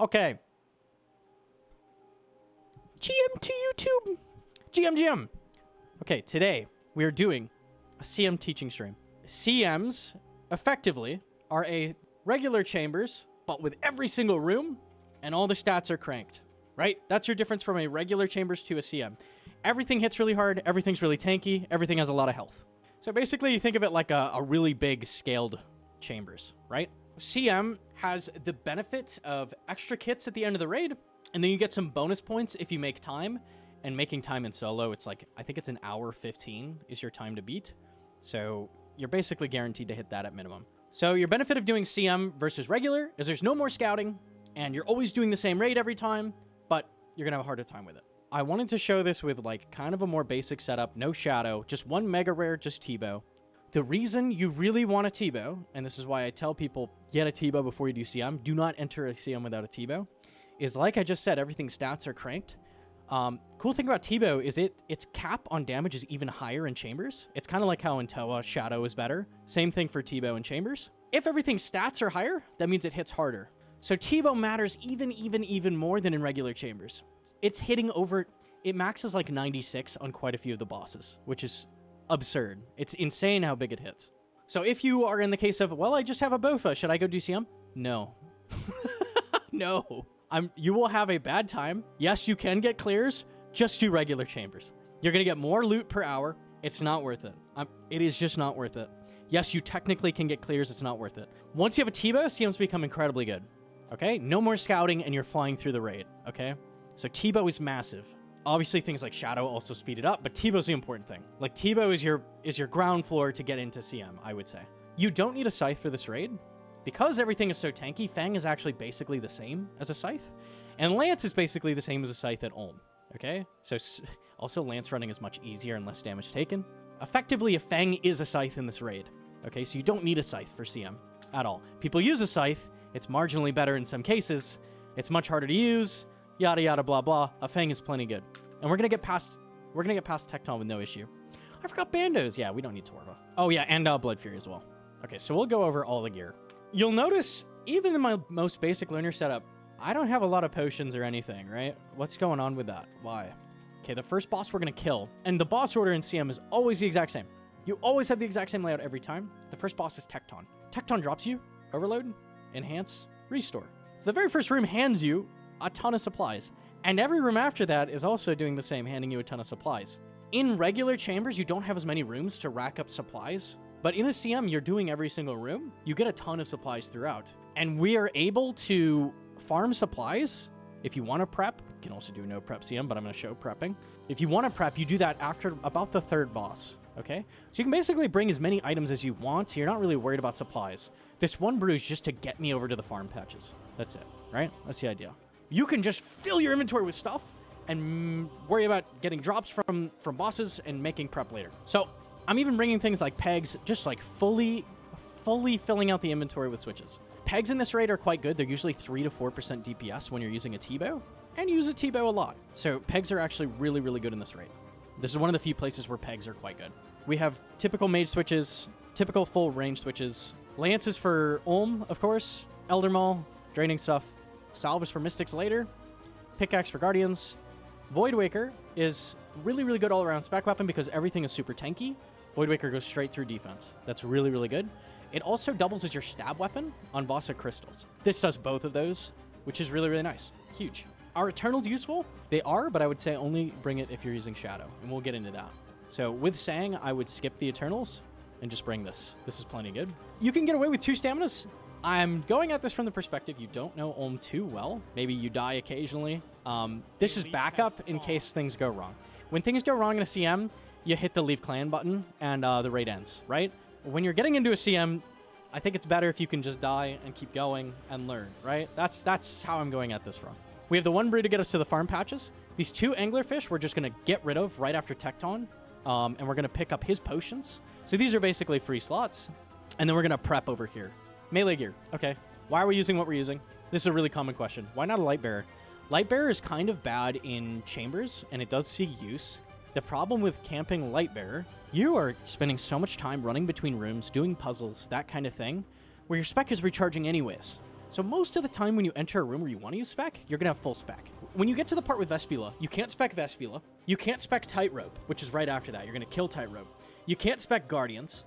Okay. GM to YouTube. GM. Okay, today we are doing a CM teaching stream. CMs, effectively, are a regular chambers, but with every single room, and all the stats are cranked, right? That's your difference from a regular chambers to a CM. Everything hits really hard, everything's really tanky, everything has a lot of health. So basically, you think of it like a really big scaled chambers, right? CM has the benefit of extra kits at the end of the raid, and then you get some bonus points if you make time. And making time in solo, it's like, I think it's an hour 15 is your time to beat. So you're basically guaranteed to hit that at minimum. So your benefit of doing CM versus regular is there's no more scouting, and you're always doing the same raid every time, but you're gonna have a harder time with it. I wanted to show this with like kind of a more basic setup, no shadow, just one mega rare, just T-bow. The reason you really want a T-bow, and this is why I tell people, get a T-bow before you do CM, do not enter a CM without a T-bow, is like I just said, everything's stats are cranked. Cool thing about T-bow is its cap on damage is even higher in chambers. It's kind of like how in Toa, shadow is better. Same thing for T-bow in chambers. If everything's stats are higher, that means it hits harder. So T-bow matters even more than in regular chambers. It's hitting over, it maxes like 96 on quite a few of the bosses, which is absurd. It's insane how big it hits. So if you are in the case of, well, I just have a Bofa, should I go do CM? No. No. You will have a bad time. Yes, you can get clears. Just do regular chambers. You're going to get more loot per hour. It's not worth it. It is just not worth it. Yes, you technically can get clears. It's not worth it. Once you have a T-bow, CMs become incredibly good. Okay? No more scouting, and you're flying through the raid. Okay? So T-bow is massive. Obviously, things like shadow also speed it up, but T-bow is the important thing. Like, T-bow is your ground floor to get into CM, I would say. You don't need a scythe for this raid. Because everything is so tanky, Fang is actually basically the same as a Scythe. And Lance is basically the same as a Scythe at Ulm. Okay? So, also Lance running is much easier and less damage taken. Effectively, a Fang is a Scythe in this raid. Okay? So you don't need a Scythe for CM at all. People use a Scythe. It's marginally better in some cases. It's much harder to use. Yada, yada, blah, blah. A Fang is plenty good. And we're going to get past Tekton with no issue. I forgot Bandos. Yeah, we don't need Torva. Oh, yeah, and Blood Fury as well. Okay, so we'll go over all the gear. You'll notice, even in my most basic learner setup, I don't have a lot of potions or anything, right? What's going on with that? Why? Okay, the first boss we're going to kill, and the boss order in CM is always the exact same. You always have the exact same layout every time. The first boss is Tekton. Tekton drops you Overload, Enhance, Restore. So the very first room hands you a ton of supplies, and every room after that is also doing the same, handing you a ton of supplies. In regular chambers, you don't have as many rooms to rack up supplies. But in a CM, you're doing every single room. You get a ton of supplies throughout. And we are able to farm supplies. If you want to prep, you can also do no prep CM, but I'm going to show prepping. If you want to prep, you do that after about the third boss, okay? So you can basically bring as many items as you want. So you're not really worried about supplies. This one brew is just to get me over to the farm patches. That's it, right? That's the idea. You can just fill your inventory with stuff and worry about getting drops from bosses and making prep later. So I'm even bringing things like pegs, just like fully filling out the inventory with switches. Pegs in this raid are quite good. They're usually 3 to 4% DPS when you're using a T-bow, and you use a T-bow a lot. So pegs are actually really, really good in this raid. This is one of the few places where pegs are quite good. We have typical mage switches, typical full range switches. Lances for Ulm, of course. Elder Maul, draining stuff. Salve is for Mystics later. Pickaxe for Guardians. Voidwaker is really, really good all-around spec weapon because everything is super tanky. Voidwaker goes straight through defense. That's really, really good. It also doubles as your stab weapon on Vasa crystals. This does both of those, which is really, really nice. Huge. Are Eternals useful? They are, but I would say only bring it if you're using Shadow, and we'll get into that. So with Sang, I would skip the Eternals and just bring this. This is plenty good. You can get away with 2 staminas. I'm going at this from the perspective you don't know Ulm too well. Maybe you die occasionally. This is backup in case things go wrong. When things go wrong in a CM, you hit the Leave Clan button and the raid ends, right? When you're getting into a CM, I think it's better if you can just die and keep going and learn, right? That's how I'm going at this from. We have the one brew to get us to the farm patches. These 2 anglerfish we're just going to get rid of right after Tekton, and we're going to pick up his potions. So these are basically free slots, and then we're going to prep over here. Melee gear. Okay. Why are we using what we're using? This is a really common question. Why not a light bearer? Light bearer is kind of bad in chambers, and it does see use. The problem with camping light bearer, you are spending so much time running between rooms, doing puzzles, that kind of thing, where your spec is recharging anyways. So most of the time when you enter a room where you want to use spec, you're going to have full spec. When you get to the part with Vespula, you can't spec Vespula. You can't spec Tightrope, which is right after that. You're going to kill Tightrope. You can't spec Guardians.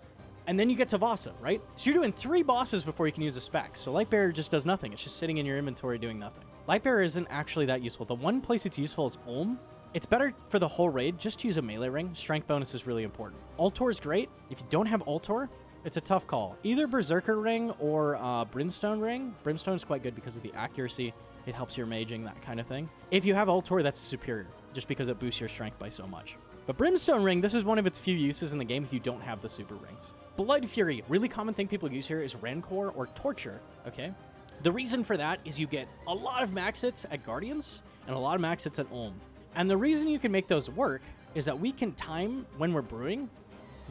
And then you get to Vasa, right? So you're doing 3 bosses before you can use a spec. So Light Bearer just does nothing. It's just sitting in your inventory doing nothing. Light Bearer isn't actually that useful. The one place it's useful is Ulm. It's better for the whole raid just to use a melee ring. Strength bonus is really important. Altor is great. If you don't have Altor, it's a tough call. Either Berserker Ring or Brimstone Ring. Brimstone is quite good because of the accuracy. It helps your maging, that kind of thing. If you have Altor, that's superior, just because it boosts your strength by so much. But Brimstone Ring, this is one of its few uses in the game if you don't have the super rings. Blood Fury, really common thing people use here is Rancor or Torture, okay? The reason for that is you get a lot of max hits at Guardians and a lot of max hits at Ulm. And the reason you can make those work is that we can time when we're brewing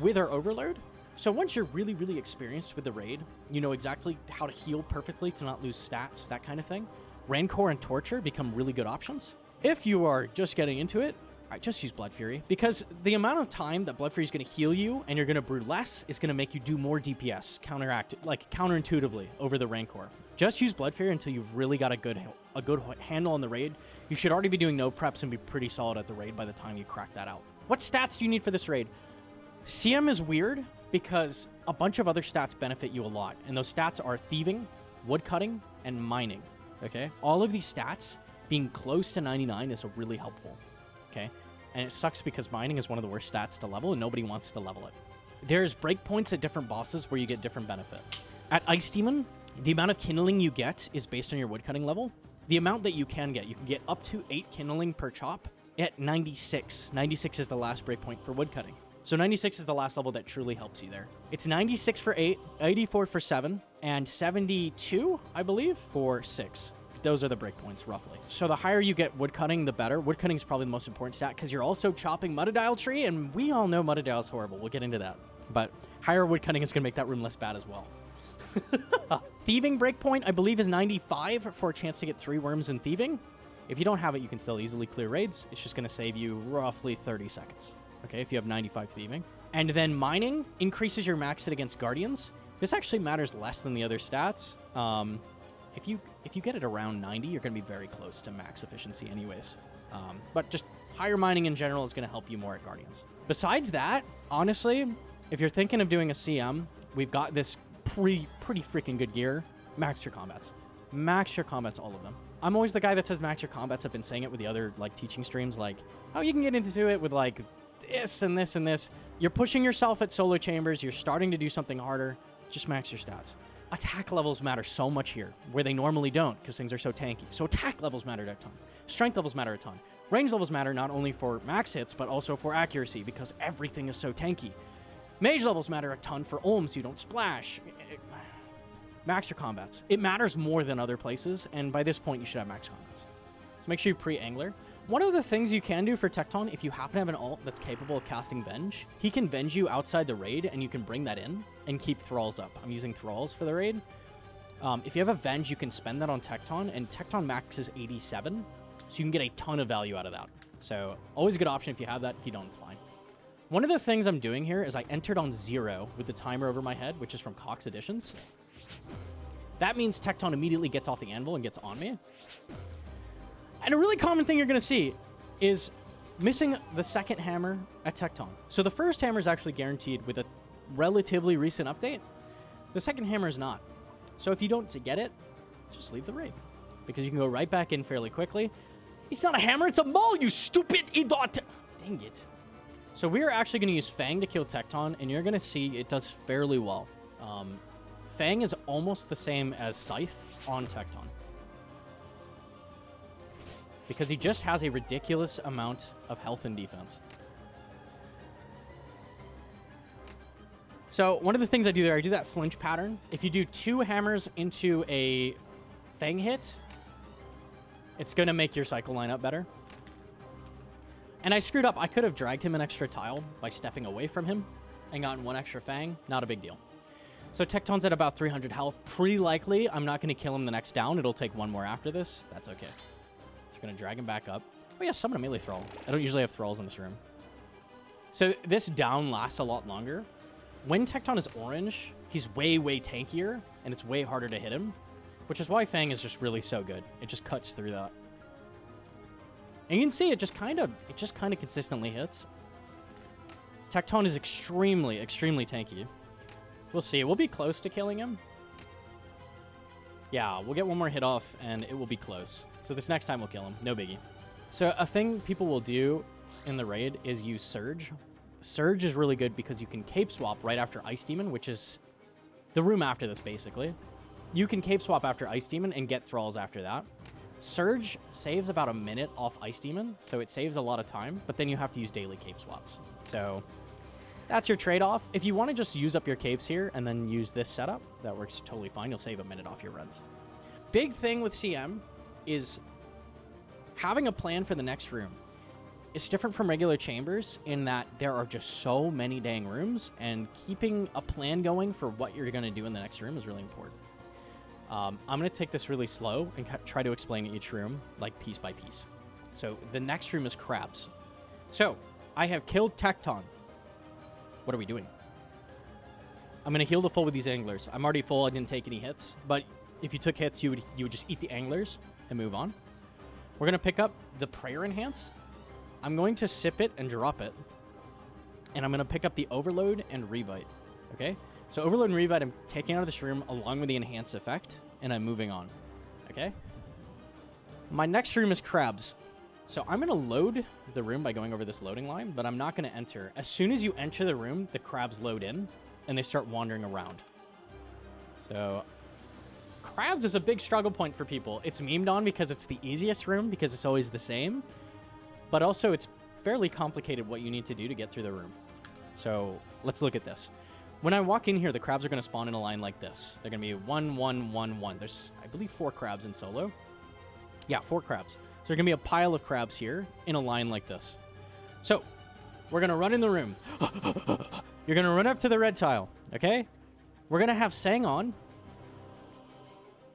with our overload. So once you're really, really experienced with the raid, you know exactly how to heal perfectly to not lose stats, that kind of thing. Rancor and Torture become really good options. If you are just getting into it, I just use Blood Fury, because the amount of time that Blood Fury is going to heal you and you're going to brew less is going to make you do more DPS, counterintuitively over the Rancor. Just use Blood Fury until you've really got a good handle on the raid. You should already be doing no preps and be pretty solid at the raid by the time you crack that out. What stats do you need for this raid? CM is weird because a bunch of other stats benefit you a lot, and those stats are Thieving, Woodcutting, and Mining, okay? All of these stats being close to 99 is really helpful. Okay, and it sucks because mining is one of the worst stats to level and nobody wants to level it. There's breakpoints at different bosses where you get different benefit. At Ice Demon, the amount of kindling you get is based on your woodcutting level. The amount that you can get up to 8 kindling per chop at 96. 96 is the last breakpoint for woodcutting. So 96 is the last level that truly helps you there. It's 96 for 8, 84 for 7, and 72, I believe, for 6. Those are the breakpoints, roughly. So the higher you get woodcutting, the better. Woodcutting is probably the most important stat because you're also chopping Muttadile tree, and we all know Muttadile is horrible. We'll get into that. But higher woodcutting is going to make that room less bad as well. Thieving breakpoint, I believe, is 95 for a chance to get 3 worms in Thieving. If you don't have it, you can still easily clear raids. It's just going to save you roughly 30 seconds, okay, if you have 95 Thieving. And then Mining increases your max hit against Guardians. This actually matters less than the other stats. If you get it around 90, you're going to be very close to max efficiency anyways. But just higher mining in general is going to help you more at Guardians. Besides that, honestly, if you're thinking of doing a CM, we've got this pretty freaking good gear. Max your combats. Max your combats, all of them. I'm always the guy that says max your combats. I've been saying it with the other teaching streams, oh, you can get into it with this and this and this. You're pushing yourself at solo chambers. You're starting to do something harder. Just max your stats. Attack levels matter so much here, where they normally don't, because things are so tanky. So attack levels matter a ton. Strength levels matter a ton. Range levels matter not only for max hits, but also for accuracy, because everything is so tanky. Mage levels matter a ton for Ulm, so you don't splash. Max your combats. It matters more than other places, and by this point, you should have max combats. So make sure you pre-angler. One of the things you can do for Tekton, if you happen to have an ult that's capable of casting Venge, he can Venge you outside the raid, and you can bring that in and keep Thralls up. I'm using Thralls for the raid. If you have a Venge, you can spend that on Tekton, and Tekton max is 87, so you can get a ton of value out of that. So always a good option if you have that. If you don't, it's fine. One of the things I'm doing here is I entered on 0 with the timer over my head, which is from Cox Editions. That means Tekton immediately gets off the anvil and gets on me. And a really common thing you're going to see is missing the second hammer at Tekton. So the first hammer is actually guaranteed with a relatively recent update. The second hammer is not. So if you don't get it, just leave the raid, because you can go right back in fairly quickly. It's not a hammer, it's a maul, you stupid idiot. Dang it. So we're actually going to use Fang to kill Tekton, and you're going to see it does fairly well. Fang is almost the same as Scythe on Tekton, because he just has a ridiculous amount of health and defense. So one of the things I do there, I do that flinch pattern. If you do 2 hammers into a Fang hit, it's going to make your cycle line up better. And I screwed up. I could have dragged him an extra tile by stepping away from him and gotten 1 extra Fang. Not a big deal. So Tekton's at about 300 health. Pretty likely I'm not going to kill him the next down. It'll take 1 more after this. That's okay. Just going to drag him back up. Oh yeah, summon a melee thrall. I don't usually have thralls in this room. So this down lasts a lot longer. When Tekton is orange, he's way, way tankier, and it's way harder to hit him. which is why Fang is just really so good. It just cuts through that. And you can see it just kind of consistently hits. Tekton is extremely, extremely tanky. We'll see. We'll be close to killing him. Yeah, we'll get one more hit off, and it will be close. So this next time we'll kill him. No biggie. So a thing people will do in the raid is use Surge. Surge is really good because you can cape swap right after Ice Demon, which is the room after this, basically. You can cape swap after Ice Demon and get thralls after that. Surge saves about a minute off Ice Demon, so it saves a lot of time, but then you have to use daily cape swaps. So that's your trade-off. If you want to just use up your capes here and then use this setup, that works totally fine. You'll save a minute off your runs. Big thing with CM is having a plan for the next room. It's different from regular chambers in that there are just so many dang rooms, and keeping a plan going for what you're going to do in the next room is really important. I'm going to take this really slow and try to explain each room like piece by piece. So the next room is crabs. So I have killed Tekton. What are we doing? I'm going to heal to full with these anglers. I'm already full. I didn't take any hits. But if you took hits, you would just eat the anglers and move on. We're going to pick up the Prayer Enhance. I'm going to sip it and drop it. And I'm going to pick up the Overload and Revite. Okay? So Overload and Revite I'm taking out of this room along with the Enhance effect. And I'm moving on. Okay? My next room is crabs. So I'm going to load the room by going over this loading line, but I'm not going to enter. As soon as you enter the room, the crabs load in, and they start wandering around. So crabs is a big struggle point for people. It's memed on because it's the easiest room, because it's always the same. But also, it's fairly complicated what you need to do to get through the room. So let's look at this. When I walk in here, the crabs are going to spawn in a line like this. They're going to be 1, 1, 1, 1. There's, I believe, 4 crabs in solo. Yeah, 4 crabs. So there's going to be a pile of crabs here in a line like this. So we're going to run in the room. You're going to run up to the red tile, okay? We're going to have Sang on.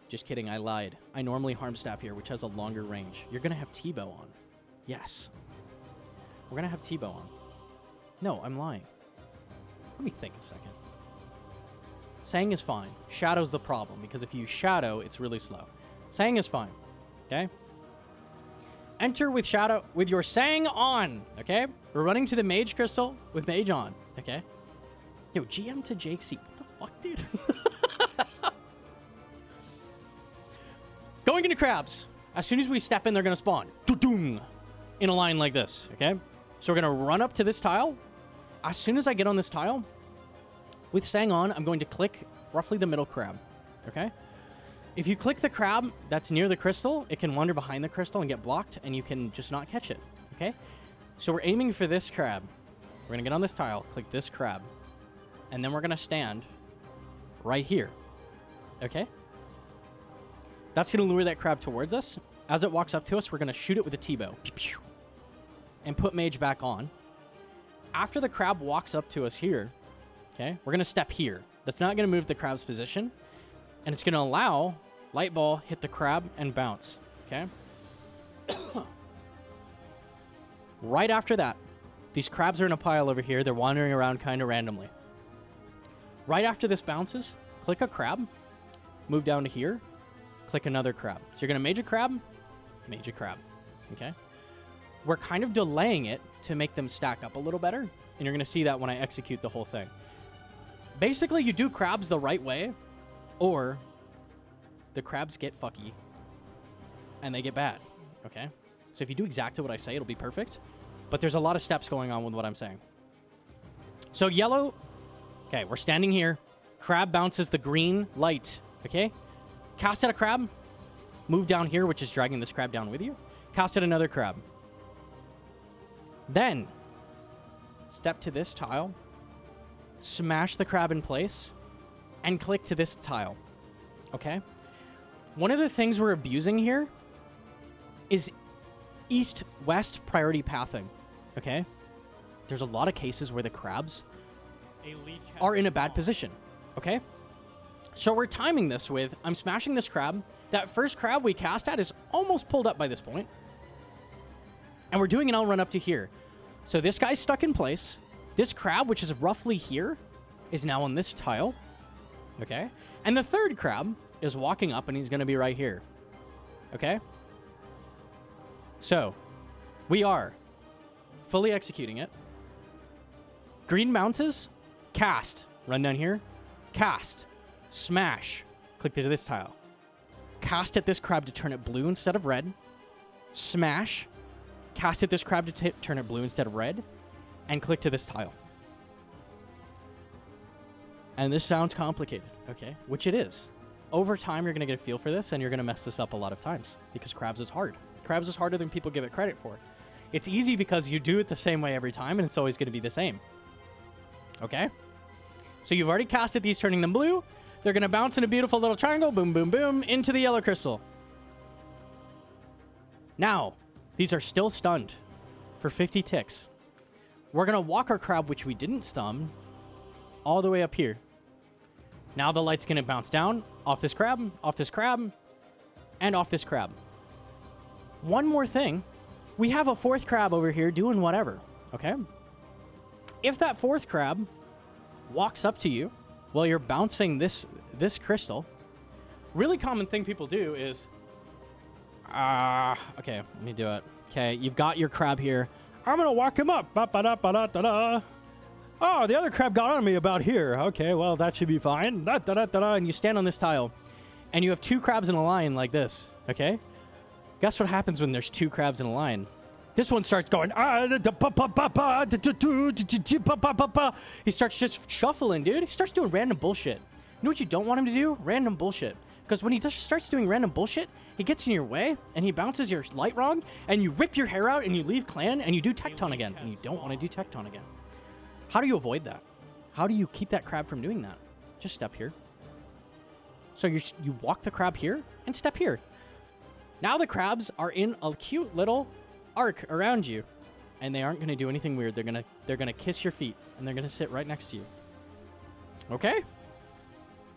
Just kidding, I lied. I normally harm staff here, which has a longer range. You're going to have T-Bow on. Yes. We're going to have T-Bow on. No, I'm lying. Let me think a second. Sang is fine. Shadow's the problem, because if you Shadow, it's really slow. Sang is fine, okay? Enter with Shadow, with your Sang on, okay? We're running to the Mage Crystal with Mage on, okay? Yo, GM to Jake C. What the fuck, dude? Going into crabs. As soon as we step in, they're going to spawn. Doo-doom! In a line like this, okay? So we're going to run up to this tile. As soon as I get on this tile, with Sang on, I'm going to click roughly the middle crab, okay? If you click the crab that's near the crystal, it can wander behind the crystal and get blocked, and you can just not catch it, okay? So we're aiming for this crab. We're going to get on this tile, click this crab, and then we're going to stand right here, okay? That's going to lure that crab towards us. As it walks up to us, we're going to shoot it with a T-Bow and put Mage back on. After the crab walks up to us here, okay, we're going to step here. That's not going to move the crab's position. And it's going to allow Light Ball, hit the crab, and bounce, okay? Right after that, these crabs are in a pile over here. They're wandering around kind of randomly. Right after this bounces, click a crab, move down to here, click another crab. So you're going to Mage a crab, okay? We're kind of delaying it to make them stack up a little better, and you're going to see that when I execute the whole thing. Basically, you do crabs the right way, or the crabs get fucky and they get bad, okay? So if you do exactly what I say, it'll be perfect. But there's a lot of steps going on with what I'm saying. So yellow, okay, we're standing here. Crab bounces the green light, okay? Cast at a crab, move down here, which is dragging this crab down with you. Cast at another crab. Then, step to this tile, smash the crab in place, and click to this tile, okay? One of the things we're abusing here is east-west priority pathing, okay? There's a lot of cases where the crabs are in a bad position, okay? So we're timing this with, I'm smashing this crab. That first crab we cast at is almost pulled up by this point. And we're doing an L run up to here. So this guy's stuck in place. This crab, which is roughly here, is now on this tile. Okay? And the third crab, is walking up and he's going to be right here. Okay? So, we are fully executing it. Green bounces, cast, run down here, cast, smash, click to this tile. Cast at this crab to turn it blue instead of red, smash, cast at this crab to turn it blue instead of red, and click to this tile. And this sounds complicated, okay? Which it is. Over time, you're going to get a feel for this, and you're going to mess this up a lot of times because crabs is hard. Crabs is harder than people give it credit for. It's easy because you do it the same way every time, and it's always going to be the same. Okay? So you've already casted these, turning them blue. They're going to bounce in a beautiful little triangle, boom, boom, boom, into the yellow crystal. Now, these are still stunned for 50 ticks. We're going to walk our crab, which we didn't stun, all the way up here. Now the light's going to bounce down, off this crab, and off this crab. One more thing. We have a fourth crab over here doing whatever, okay? If that fourth crab walks up to you while you're bouncing this crystal, really common thing people do is, okay, let me do it. Okay, you've got your crab here. I'm going to walk him up. Ba-ba-da-ba-da-da-da. Oh, the other crab got on me about here. Okay, well, that should be fine. Da-da-da-da-da. And you stand on this tile, and you have two crabs in a line like this, okay? Guess what happens when there's two crabs in a line? This one starts going, he starts just shuffling, dude. He starts doing random bullshit. You know what you don't want him to do? Random bullshit. Because when he just starts doing random bullshit, he gets in your way, and he bounces your light wrong, and you rip your hair out, and you leave clan, and you do Tekton again. And you don't want to do Tekton again. How do you avoid that? How do you keep that crab from doing that? Just step here. So you walk the crab here, and step here. Now the crabs are in a cute little arc around you, and they aren't going to do anything weird. They're gonna kiss your feet, and they're going to sit right next to you. Okay?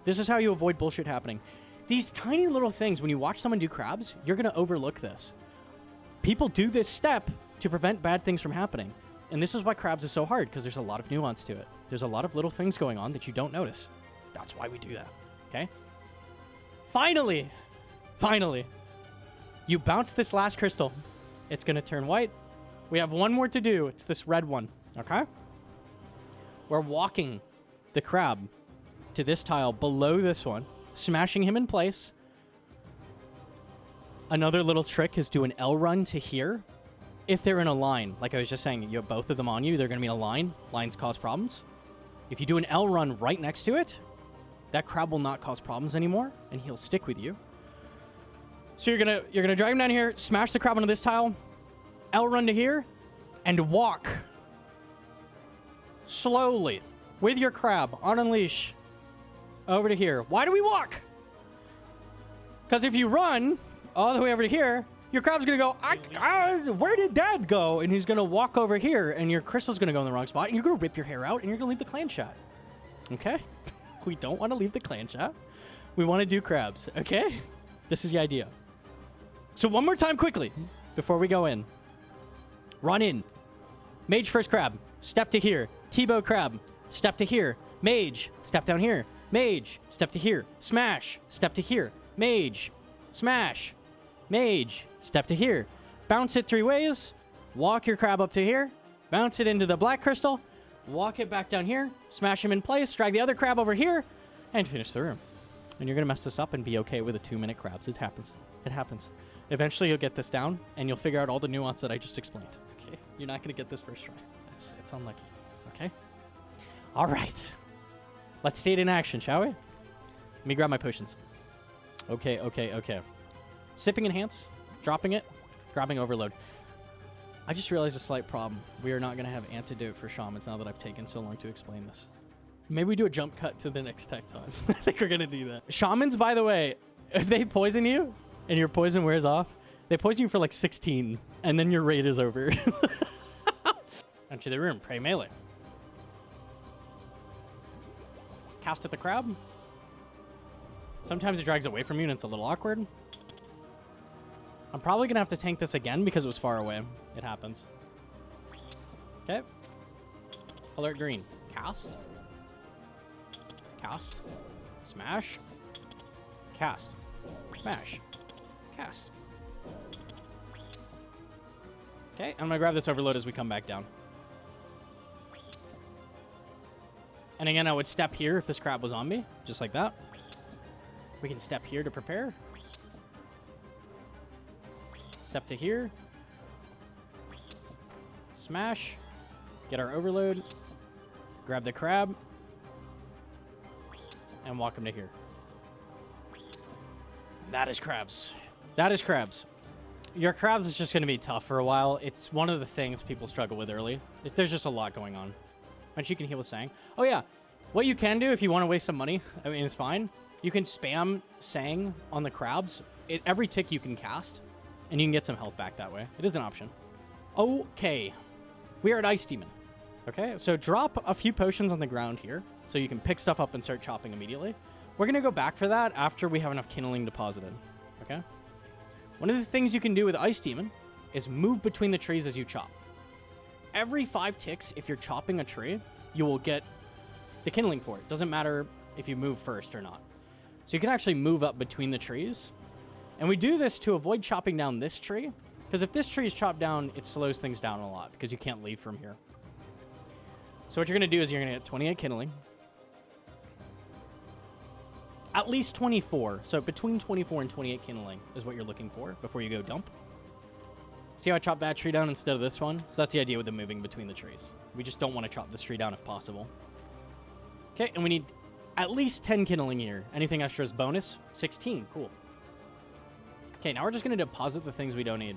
This is how you avoid bullshit happening. These tiny little things, when you watch someone do crabs, you're going to overlook this. People do this step to prevent bad things from happening. And this is why crabs is so hard, because there's a lot of nuance to it. There's a lot of little things going on that you don't notice. That's why we do that. Okay? Finally, you bounce this last crystal. It's going to turn white. We have one more to do. It's this red one. Okay? We're walking the crab to this tile below this one, smashing him in place. Another little trick is do an L run to here. If they're in a line, like I was just saying, you have both of them on you, they're going to be in a line. Lines cause problems. If you do an L run right next to it, that crab will not cause problems anymore, and he'll stick with you. So you're gonna drag him down here, smash the crab onto this tile, L run to here, and walk slowly with your crab on a leash over to here. Why do we walk? Because if you run all the way over to here, your crab's gonna go, where did Dad go? And he's gonna walk over here, and your crystal's gonna go in the wrong spot, and you're gonna rip your hair out, and you're gonna leave the clan chat. Okay? We don't want to leave the clan chat. We want to do crabs, okay? This is the idea. So one more time quickly before we go in. Run in. Mage first crab. Step to here. T-bow crab. Step to here. Mage. Step down here. Mage. Step to here. Smash. Step to here. Mage. Smash. Mage. Step to here. Bounce it 3 ways. Walk your crab up to here. Bounce it into the black crystal. Walk it back down here. Smash him in place. Drag the other crab over here. And finish the room. And you're going to mess this up and be okay with a 2-minute crabs. It happens. It happens. Eventually, you'll get this down, and you'll figure out all the nuance that I just explained. Okay? You're not going to get this first try. It's unlucky. Okay? All right. Let's see it in action, shall we? Let me grab my potions. Okay. Sipping Enhance. Dropping it. Grabbing Overload. I just realized a slight problem. We are not going to have Antidote for Shamans now that I've taken so long to explain this. Maybe we do a jump cut to the next Tekton. I think we're going to do that. Shamans, by the way, if they poison you and your poison wears off, they poison you for like 16, and then your raid is over. Enter the room. Pray melee. Cast at the crab. Sometimes it drags away from you and it's a little awkward. I'm probably going to have to tank this again because it was far away. It happens. Okay. Alert green. Cast. Cast. Smash. Cast. Smash. Cast. Okay, I'm going to grab this overload as we come back down. And again, I would step here if this crab was on me, just like that. We can step here to prepare. Step to here. Smash. Get our overload. Grab the crab. And walk him to here. That is crabs. That is crabs. Your crabs is just going to be tough for a while. It's one of the things people struggle with early. There's just a lot going on. And you can heal with Sang. Oh, yeah. What you can do if you want to waste some money, I mean, it's fine. You can spam Sang on the crabs. Every tick you can cast, and you can get some health back that way. It is an option. Okay. We are at Ice Demon. Okay, so drop a few potions on the ground here so you can pick stuff up and start chopping immediately. We're going to go back for that after we have enough kindling deposited. Okay? One of the things you can do with Ice Demon is move between the trees as you chop. Every 5 ticks, if you're chopping a tree, you will get the kindling for it. Doesn't matter if you move first or not. So you can actually move up between the trees. And we do this to avoid chopping down this tree, because if this tree is chopped down, it slows things down a lot because you can't leave from here. So what you're going to do is you're going to get 28 kindling. At least 24. So between 24 and 28 kindling is what you're looking for before you go dump. See how I chopped that tree down instead of this one? So that's the idea with the moving between the trees. We just don't want to chop this tree down if possible. Okay, and we need at least 10 kindling here. Anything extra is bonus. 16, cool. Okay, now we're just going to deposit the things we don't need.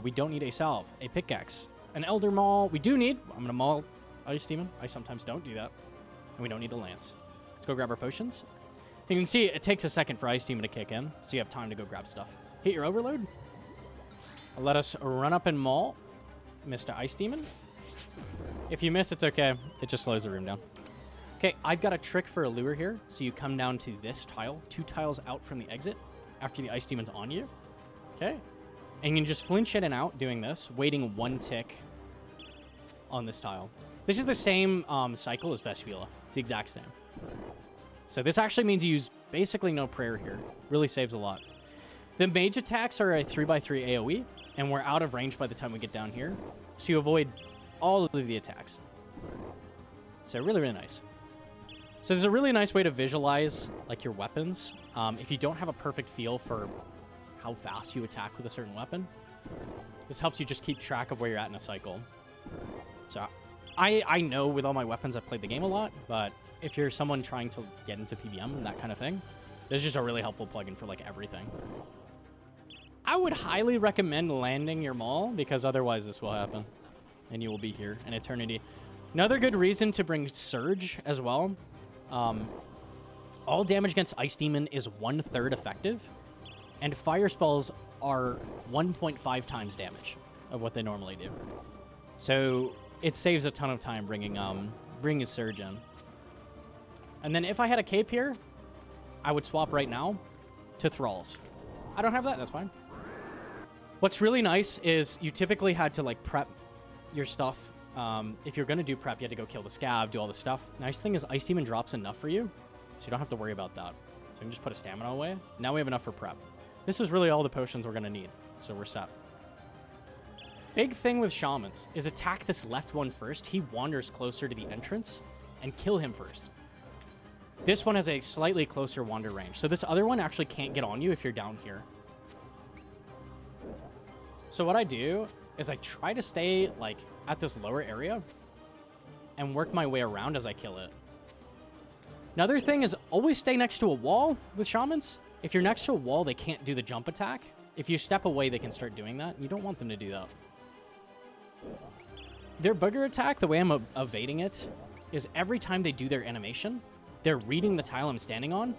We don't need a salve, a pickaxe, an elder maul. We do need, I'm going to maul Ice Demon. I sometimes don't do that. And we don't need the lance. Let's go grab our potions. You can see it takes a second for Ice Demon to kick in, so you have time to go grab stuff. Hit your overload. Let us run up and maul Mr. Ice Demon. If you miss, it's okay. It just slows the room down. Okay, I've got a trick for a lure here. So you come down to this tile, 2 tiles out from the exit after the Ice Demon's on you. Okay. And you can just flinch in and out doing this, waiting 1 tick on this tile. This is the same cycle as Vespula. It's the exact same. So this actually means you use basically no prayer here. Really saves a lot. The mage attacks are a 3x3 AoE, and we're out of range by the time we get down here. So you avoid all of the attacks. So really, really nice. So there's a really nice way to visualize like your weapons. If you don't have a perfect feel for how fast you attack with a certain weapon, this helps you just keep track of where you're at in a cycle. So I know with all my weapons I've played the game a lot, but if you're someone trying to get into PvM and that kind of thing, this is just a really helpful plugin for like everything. I would highly recommend landing your maul because otherwise this will happen and you will be here in eternity. Another good reason to bring Surge as well. All damage against Ice Demon is 1/3 effective, and fire spells are 1.5 times damage of what they normally do. So it saves a ton of time bringing his Surge in. And then if I had a cape here, I would swap right now to Thralls. I don't have that, that's fine. What's really nice is you typically had to like prep your stuff. If you're going to do prep, you had to go kill the scab, do all this stuff. Nice thing is Ice Demon drops enough for you, so you don't have to worry about that. So you can just put a stamina away. Now we have enough for prep. This is really all the potions we're going to need, so we're set. Big thing with Shamans is attack this left one first. He wanders closer to the entrance and kill him first. This one has a slightly closer wander range. So this other one actually can't get on you if you're down here. So what I do is I try to stay like at this lower area and work my way around as I kill it. Another thing is always stay next to a wall with Shamans. If you're next to a wall, they can't do the jump attack. If you step away, they can start doing that. You don't want them to do that. Their booger attack, the way I'm evading it, is every time they do their animation, they're reading the tile I'm standing on.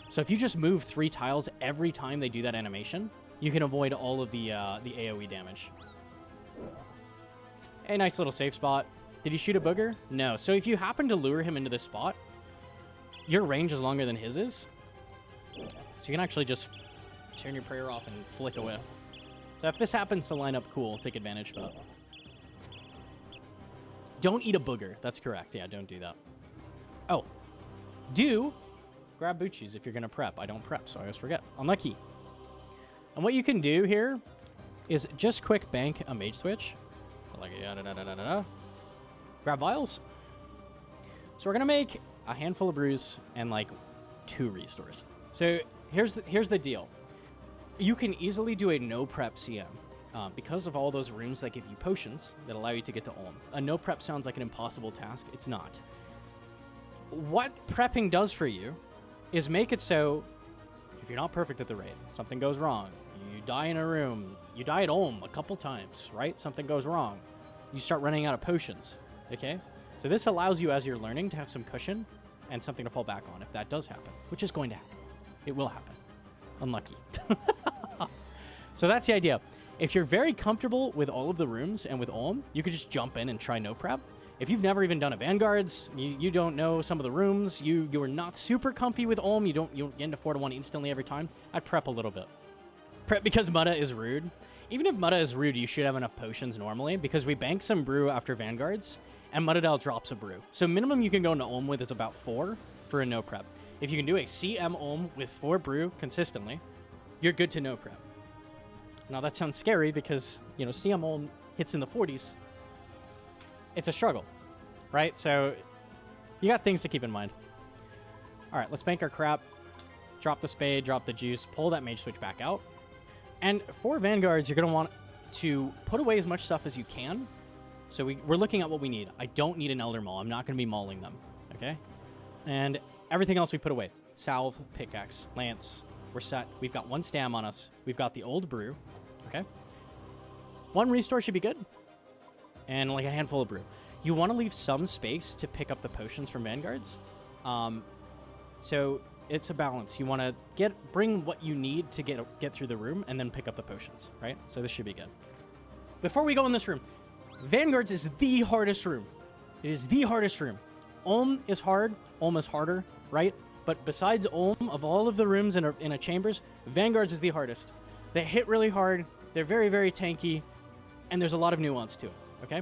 So if you just move 3 tiles every time they do that animation, you can avoid all of the AoE damage. A nice little safe spot. Did he shoot a booger? No. So if you happen to lure him into this spot, your range is longer than his is. So you can actually just turn your prayer off and flick away. So if this happens to line up cool, take advantage of it. Don't eat a booger. That's correct. Yeah, don't do that. Oh. Do grab Bucci's if you're going to prep. I don't prep, so I always forget. Unlucky. And what you can do here is just quick bank a mage switch. So like, grab vials. So we're going to make a handful of brews and like 2 restores. So here's the deal. You can easily do a no prep CM because of all those rooms that give you potions that allow you to get to Ulm. A no prep sounds like an impossible task. It's not. What prepping does for you is make it so if you're not perfect at the raid, something goes wrong, you die in a room, you die at Ulm a couple times, right? Something goes wrong. You start running out of potions, okay? So this allows you, as you're learning, to have some cushion and something to fall back on if that does happen, which is going to happen. It will happen. Unlucky. So that's the idea. If you're very comfortable with all of the rooms and with Ulm, you could just jump in and try no prep. If you've never even done a Vanguards, you don't know some of the rooms, you are not super comfy with Ulm, you don't get into 4-1 instantly every time, I'd prep a little bit. Prep because Mutta is rude. Even if Mutta is rude, you should have enough potions normally, because we bank some brew after Vanguards, and Muttadile drops a brew. So minimum you can go into Ulm with is about 4 for a no prep. If you can do a CM Ulm with 4 brew consistently, you're good to no prep. Now that sounds scary because, you know, CM Ulm hits in the 40s. It's a struggle, right? So you got things to keep in mind. All right, let's bank our crap. Drop the spade, drop the juice, pull that mage switch back out. And for Vanguards, you're going to want to put away as much stuff as you can. So we're looking at what we need. I don't need an Elder Maul. I'm not going to be mauling them, okay? And everything else we put away. Salve, pickaxe, lance. We're set. We've got 1 stam on us. We've got the old brew, okay? 1 restore should be good. And like a handful of brew. You want to leave some space to pick up the potions from Vanguards. So it's a balance. You want to bring what you need to get through the room and then pick up the potions, right? So this should be good. Before we go in this room, Vanguards is the hardest room. It is the hardest room. Ulm is hard. Ulm is harder, right? But besides Ulm, of all of the rooms in a chambers, Vanguards is the hardest. They hit really hard. They're very, very tanky. And there's a lot of nuance to it, okay?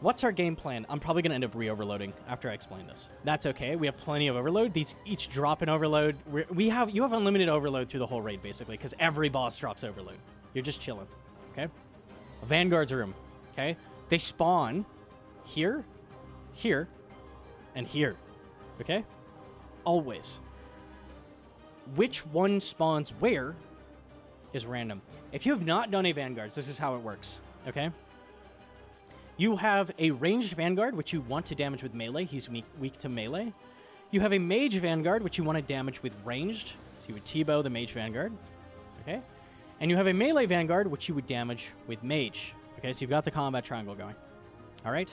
What's our game plan? I'm probably going to end up re-overloading after I explain this. That's okay. We have plenty of overload. These each drop an overload. You have unlimited overload through the whole raid, basically, because every boss drops overload. You're just chilling, okay? A Vanguard's room, okay? They spawn here, here, and here, okay? Always. Which one spawns where is random. If you have not done a Vanguards, this is how it works, okay? You have a ranged Vanguard, which you want to damage with melee. He's weak to melee. You have a Mage Vanguard, which you want to damage with ranged. So you would T-bow the Mage Vanguard, okay? And you have a melee Vanguard, which you would damage with Mage. Okay, so you've got the combat triangle going. All right?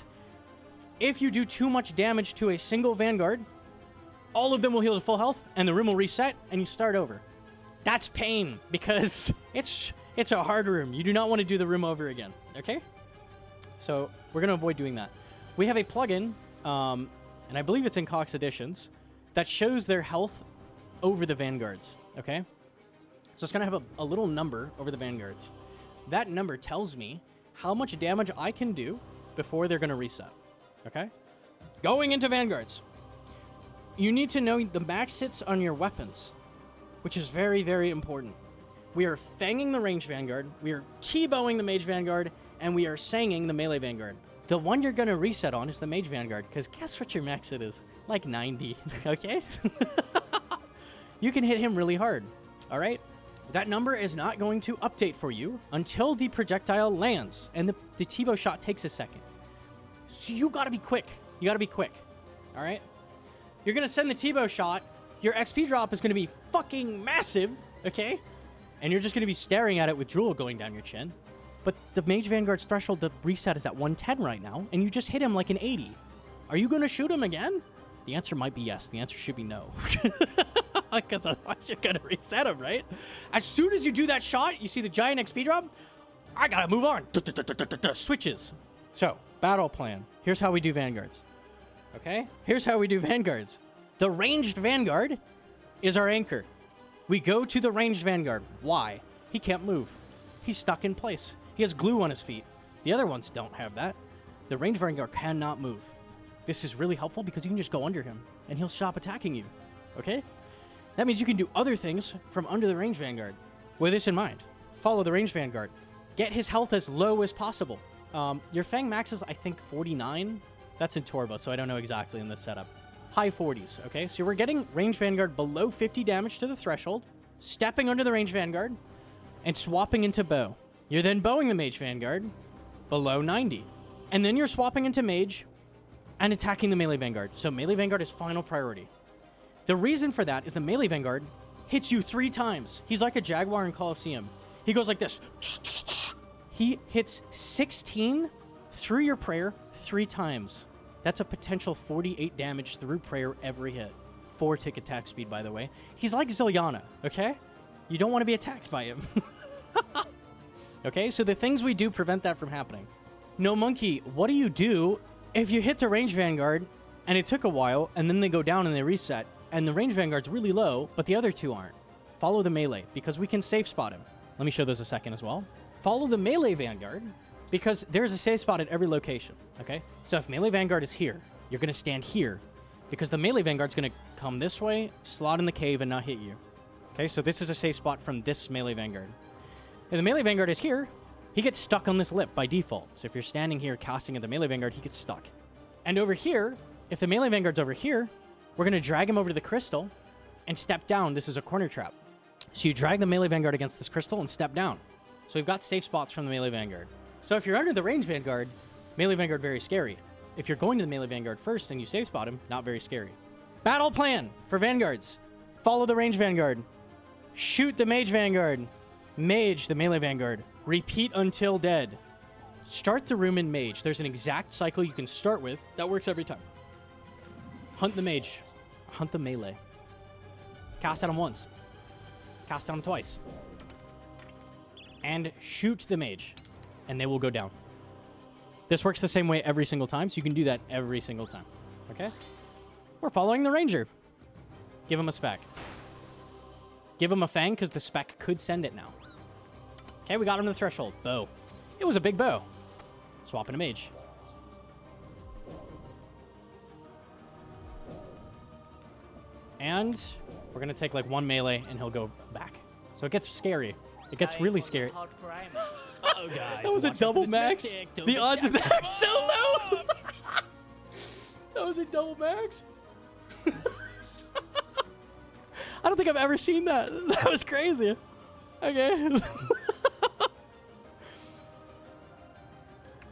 If you do too much damage to a single Vanguard, all of them will heal to full health, and the room will reset, and you start over. That's pain, because it's a hard room. You do not want to do the room over again, okay? So we're going to avoid doing that. We have a plugin, and I believe it's in Cox Editions, that shows their health over the Vanguards, okay? So it's going to have a little number over the Vanguards. That number tells me how much damage I can do before they're going to reset, okay? Going into Vanguards, you need to know the max hits on your weapons, which is very, very important. We are fanging the ranged Vanguard, we are T-bowing the Mage Vanguard, and we are sanging the melee Vanguard. The one you're going to reset on is the Mage Vanguard, because guess what your max hit is? Like 90, okay? You can hit him really hard, all right? That number is not going to update for you until the projectile lands, and the T-bow shot takes a second. So you got to be quick. You got to be quick, all right? You're going to send the T-bow shot. Your XP drop is going to be fucking massive, okay? And you're just going to be staring at it with drool going down your chin. But the Mage Vanguard's threshold to reset is at 110 right now, and you just hit him like an 80. Are you going to shoot him again? The answer might be yes. The answer should be no. Because otherwise you're going to reset him, right? As soon as you do that shot, you see the giant XP drop, I got to move on. Switches. So, battle plan. Here's how we do Vanguards. Okay? Here's how we do Vanguards. The ranged Vanguard is our anchor. We go to the ranged Vanguard. Why? He can't move. He's stuck in place. He has glue on his feet. The other ones don't have that. The ranged Vanguard cannot move. This is really helpful because you can just go under him and he'll stop attacking you. okay? That means you can do other things from under the Range Vanguard. With this in mind, follow the Range Vanguard. Get his health as low as possible. Your Fang max is, I think, 49. That's in Torva, so I don't know exactly in this setup. High 40s, okay? So we're getting Range Vanguard below 50 damage to the threshold, stepping under the Range Vanguard, and swapping into bow. You're then bowing the Mage Vanguard below 90. And then you're swapping into Mage and attacking the Melee Vanguard. So Melee Vanguard is final priority. The reason for that is the Melee Vanguard hits you 3 times. He's like a Jaguar in Coliseum. He goes like this. He hits 16 through your prayer 3 times. That's a potential 48 damage through prayer every hit. 4 tick attack speed, by the way. He's like Zilyana, okay? You don't want to be attacked by him. Okay, so the things we do prevent that from happening. Gnomonkey, what do you do if you hit the Range Vanguard and it took a while and then they go down and they reset and the Range Vanguard's really low, but the other 2 aren't? Follow the melee because we can safe spot him. Let me show those a second as well. Follow the Melee Vanguard because there's a safe spot at every location, okay? So if Melee Vanguard is here, you're going to stand here because the Melee Vanguard's going to come this way, slot in the cave, and not hit you. Okay, so this is a safe spot from this Melee Vanguard. If the Melee Vanguard is here, he gets stuck on this lip by default. So if you're standing here casting at the Melee Vanguard, he gets stuck. And over here, if the Melee Vanguard's over here, we're going to drag him over to the crystal and step down. This is a corner trap. So you drag the Melee Vanguard against this crystal and step down. So we've got safe spots from the Melee Vanguard. So if you're under the Range Vanguard, Melee Vanguard very scary. If you're going to the Melee Vanguard first and you safe spot him, not very scary. Battle plan for Vanguards. Follow the Range Vanguard. Shoot the Mage Vanguard. Mage the Melee Vanguard. Repeat until dead. Start the room in Mage. There's an exact cycle you can start with that works every time. Hunt the Mage. Hunt the Melee. Cast at him once. Cast at him twice. And shoot the Mage. And they will go down. This works the same way every single time, so you can do that every single time. Okay? We're following the Ranger. Give him a spec. Give him a Fang, because the spec could send it now. Okay, we got him to the threshold. Bow. It was a big bow. Swap in a Mage. And we're going to take like 1 melee, and he'll go back. So it gets scary. It gets really scary. Uh-oh, guys. That was a double max. The odds of that are so low. That was a double max. I don't think I've ever seen that. That was crazy. Okay.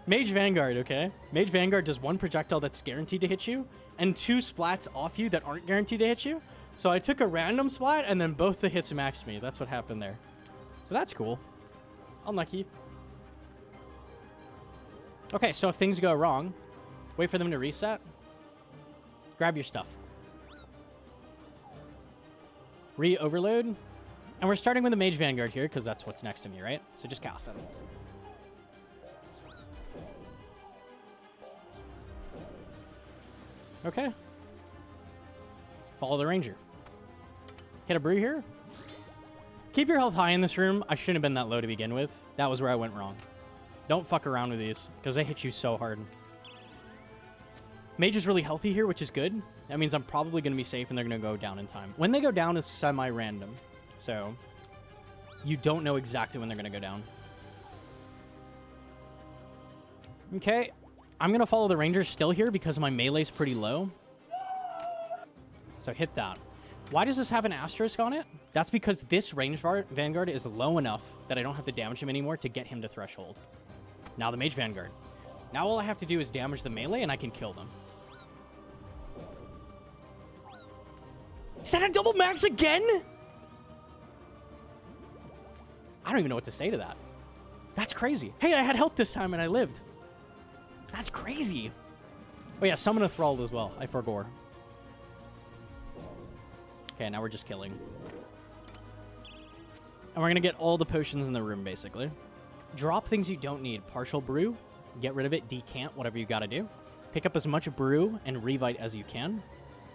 Mage Vanguard, okay? Mage Vanguard does 1 projectile that's guaranteed to hit you and 2 splats off you that aren't guaranteed to hit you. So I took a random splat and then both the hits maxed me. That's what happened there. So that's cool. Unlucky. Okay, so if things go wrong, wait for them to reset. Grab your stuff. Re-overload. And we're starting with the Mage Vanguard here, because that's what's next to me, right? So just cast it. Okay. Follow the Ranger. Hit a brew here. Keep your health high in this room. I shouldn't have been that low to begin with. That was where I went wrong. Don't fuck around with these, because they hit you so hard. Mage is really healthy here, which is good. That means I'm probably going to be safe, and they're going to go down in time. When they go down is semi-random, so you don't know exactly when they're going to go down. Okay, I'm going to follow the Rangers still here because my melee's pretty low. So hit that. Why does this have an asterisk on it? That's because this Range Vanguard is low enough that I don't have to damage him anymore to get him to threshold. Now the Mage Vanguard. Now all I have to do is damage the melee and I can kill them. Is that a double max again? I don't even know what to say to that. That's crazy. Hey, I had health this time and I lived. That's crazy. Oh yeah, summon a Thrall as well. I forgot. Okay, now we're just killing. And we're going to get all the potions in the room, basically. Drop things you don't need. Partial brew. Get rid of it. Decant, whatever you got to do. Pick up as much brew and revite as you can.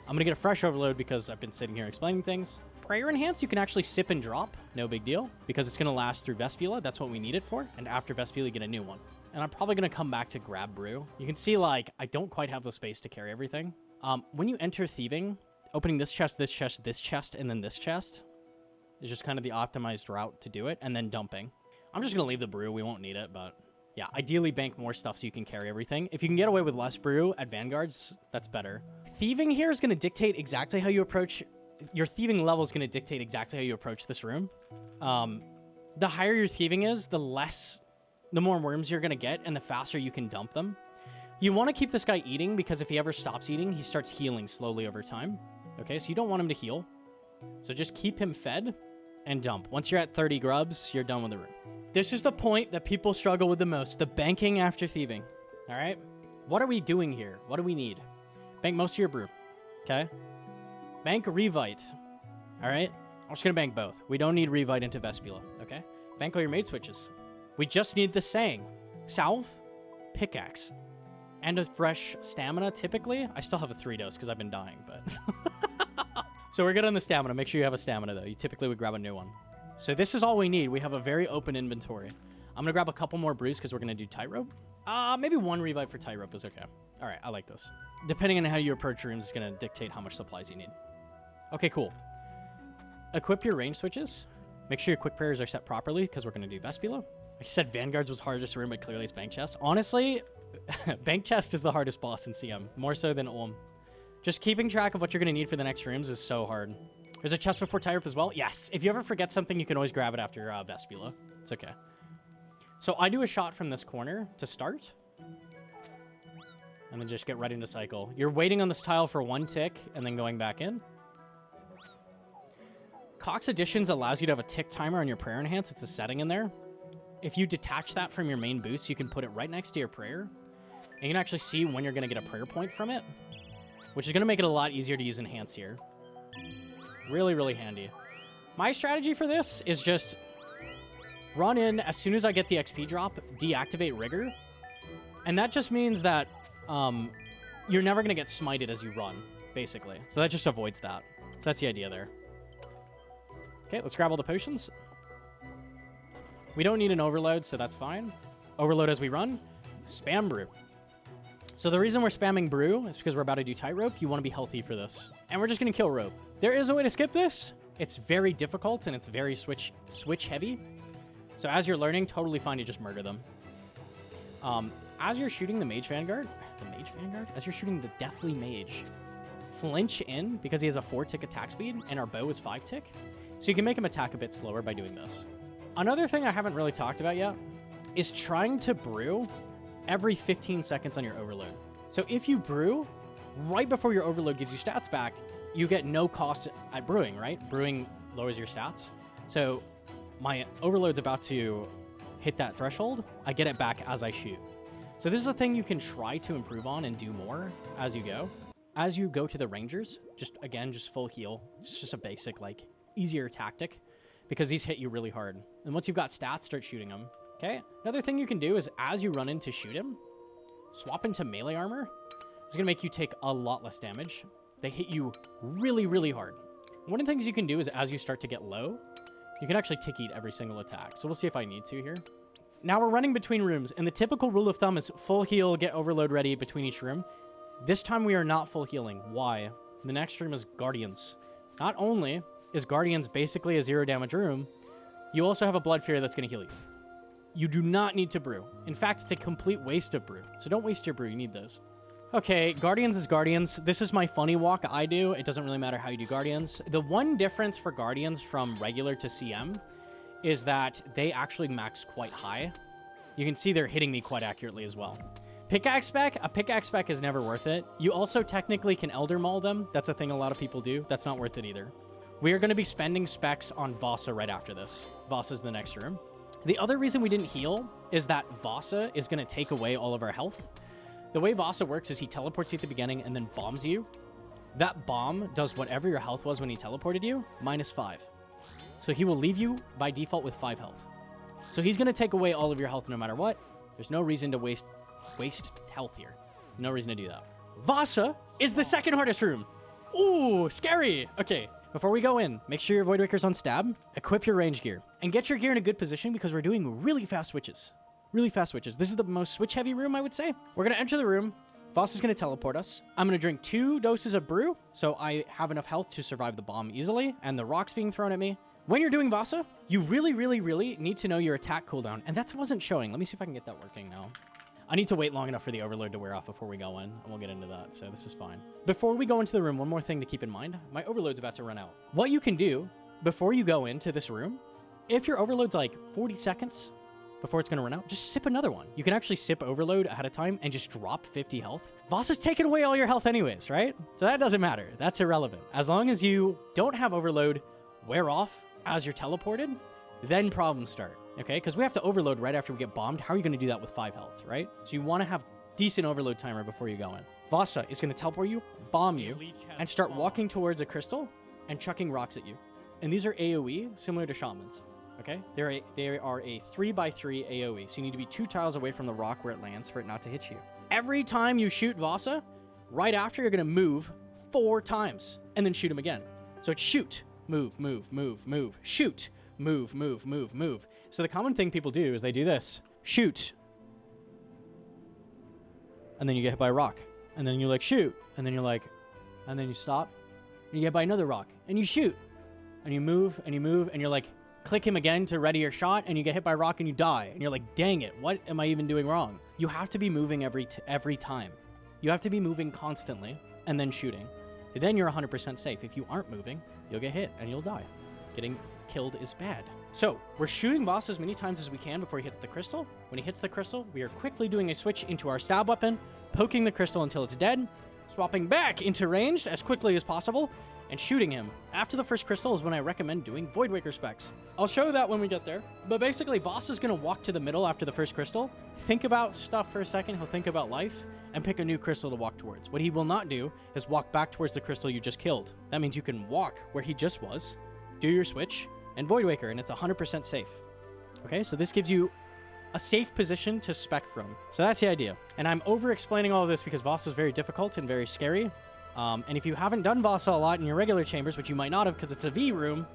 I'm going to get a fresh overload because I've been sitting here explaining things. Prayer Enhance, you can actually sip and drop. No big deal. Because it's going to last through Vespula. That's what we need it for. And after Vespula, you get a new one. And I'm probably going to come back to grab brew. You can see, like, I don't quite have the space to carry everything. When you enter Thieving, opening this chest, this chest, this chest, and then this chest is just kind of the optimized route to do it, and then dumping. I'm just going to leave the brew. We won't need it, but yeah, ideally bank more stuff so you can carry everything. If you can get away with less brew at Vanguards, that's better. Thieving here is going to dictate exactly how you approach... Your thieving level is going to dictate exactly how you approach this room. The higher your thieving is, the more worms you're going to get, and the faster you can dump them. You want to keep this guy eating, because if he ever stops eating, he starts healing slowly over time. Okay, so you don't want him to heal. So just keep him fed and dump. Once you're at 30 grubs, you're done with the room. This is the point that people struggle with the most, the banking after thieving. All right? What are we doing here? What do we need? Bank most of your brew. Okay? Bank Revite. All right? I'm just going to bank both. We don't need Revite into Vespula. Okay? Bank all your mate switches. We just need the Sang. Salve, Pickaxe, and a fresh stamina, typically. I still have a 3-dose because I've been dying, but... So we're good on the stamina. Make sure you have a stamina, though. You typically would grab a new one. So this is all we need. We have a very open inventory. I'm going to grab a couple more brews because we're going to do Tightrope. Maybe one Revive for Tightrope is okay. All right, I like this. Depending on how you approach rooms is going to dictate how much supplies you need. Okay, cool. Equip your range switches. Make sure your quick prayers are set properly because we're going to do Vespula. I said Vanguards was hardest room, but clearly it's Bank Chest. Honestly, Bank Chest is the hardest boss in CM, more so than Ulm. Just keeping track of what you're going to need for the next rooms is so hard. There's a chest before Tightrope as well. Yes, if you ever forget something, you can always grab it after Vespula. It's okay. So I do a shot from this corner to start. And then just get right into cycle. You're waiting on this tile for 1 tick and then going back in. Cox Additions allows you to have a tick timer on your prayer enhance. It's a setting in there. If you detach that from your main boost, you can put it right next to your prayer. And you can actually see when you're going to get a prayer point from it, which is going to make it a lot easier to use enhance here. Really, really handy. My strategy for this is just run in as soon as I get the XP drop, deactivate Rigor. And that just means that you're never going to get smited as you run, basically. So that just avoids that. So that's the idea there. Okay, let's grab all the potions. We don't need an overload, so that's fine. Overload as we run. Spam brew. So the reason we're spamming brew is because we're about to do Tightrope. You want to be healthy for this. And we're just going to kill rope. There is a way to skip this. It's very difficult, and it's very switch heavy. So as you're learning, totally fine to just murder them. As you're shooting the Mage Vanguard, as you're shooting the Deathly Mage, flinch in because he has a 4-tick attack speed, and our bow is 5-tick. So you can make him attack a bit slower by doing this. Another thing I haven't really talked about yet is trying to brew every 15 seconds on your overload. So if you brew right before your overload gives you stats back, you get no cost at brewing, right? Brewing lowers your stats. So my overload's about to hit that threshold. I get it back as I shoot. So this is a thing you can try to improve on and do more as you go. As you go to the Rangers, just full heal. It's just a basic, easier tactic because these hit you really hard. And once you've got stats, start shooting them. Okay, another thing you can do is as you run in to shoot him, swap into melee armor. It's going to make you take a lot less damage. They hit you really, really hard. One of the things you can do is as you start to get low, you can actually tick eat every single attack. So we'll see if I need to here. Now we're running between rooms, and the typical rule of thumb is full heal, get overload ready between each room. This time we are not full healing. Why? The next room is Guardians. Not only is Guardians basically a 0 damage room, you also have a Blood Fury that's going to heal you. You do not need to brew. In fact, it's a complete waste of brew. So don't waste your brew. You need those. Okay, Guardians is Guardians. This is my funny walk I do. It doesn't really matter how you do Guardians. The one difference for Guardians from regular to CM is that they actually max quite high. You can see they're hitting me quite accurately as well. Pickaxe spec, a pickaxe spec is never worth it. You also technically can Elder Maul them. That's a thing a lot of people do. That's not worth it either. We are going to be spending specs on Vasa right after this. Vasa's the next room. The other reason we didn't heal is that Vasa is going to take away all of our health. The way Vasa works is he teleports you at the beginning and then bombs you. That bomb does whatever your health was when he teleported you, -5. So he will leave you by default with 5 health. So he's going to take away all of your health no matter what. There's no reason to waste health here. No reason to do that. Vasa is the second hardest room. Ooh, scary. Okay. Before we go in, make sure your Void Waker's on stab, equip your range gear, and get your gear in a good position because we're doing really fast switches. Really fast switches. This is the most switch-heavy room, I would say. We're going to enter the room. Vasa's going to teleport us. I'm going to drink 2 doses of brew, so I have enough health to survive the bomb easily, and the rocks being thrown at me. When you're doing Vasa, you really, really, really need to know your attack cooldown, and that wasn't showing. Let me see if I can get that working now. I need to wait long enough for the overload to wear off before we go in, and we'll get into that, so this is fine. Before we go into the room, one more thing to keep in mind. My overload's about to run out. What you can do before you go into this room, if your overload's like 40 seconds before it's going to run out, just sip another one. You can actually sip overload ahead of time and just drop 50 health. Vasa's taking away all your health anyways, right? So that doesn't matter. That's irrelevant. As long as you don't have overload wear off as you're teleported, then problems start, okay? Because we have to overload right after we get bombed. How are you going to do that with 5 health, right? So you want to have decent overload timer before you go in. Vasa is going to teleport you, bomb you, and start walking towards a crystal and chucking rocks at you. And these are AoE, similar to Shamans, okay? They are a 3x3 AoE, so you need to be 2 tiles away from the rock where it lands for it not to hit you. Every time you shoot Vasa, right after, you're going to move 4 times and then shoot him again. So it's shoot, move, move, move, move, shoot, move, move, move, move. So the common thing people do is they do this. Shoot. And then you get hit by a rock. And then you like shoot. And then you're like, and then you stop. And you get hit by another rock. And you shoot. And you move, and you move, and you're like, click him again to ready your shot, and you get hit by a rock and you die. And you're like, dang it, what am I even doing wrong? You have to be moving every time. You have to be moving constantly and then shooting. Then you're 100% safe. If you aren't moving, you'll get hit and you'll die. Getting killed is bad. So we're shooting Vasa as many times as we can before he hits the crystal. When he hits the crystal, we are quickly doing a switch into our stab weapon, poking the crystal until it's dead, swapping back into ranged as quickly as possible, and shooting him. After the first crystal is when I recommend doing Void Waker specs. I'll show that when we get there. But basically, Vasa's going to walk to the middle after the first crystal, think about stuff for a second, he'll think about life, and pick a new crystal to walk towards. What he will not do is walk back towards the crystal you just killed. That means you can walk where he just was, do your switch, and Void Waker, and it's 100% safe. Okay, so this gives you a safe position to spec from. So that's the idea. And I'm over-explaining all of this because Vasa is very difficult and very scary. And if you haven't done Vasa a lot in your regular chambers, which you might not have because it's a V room,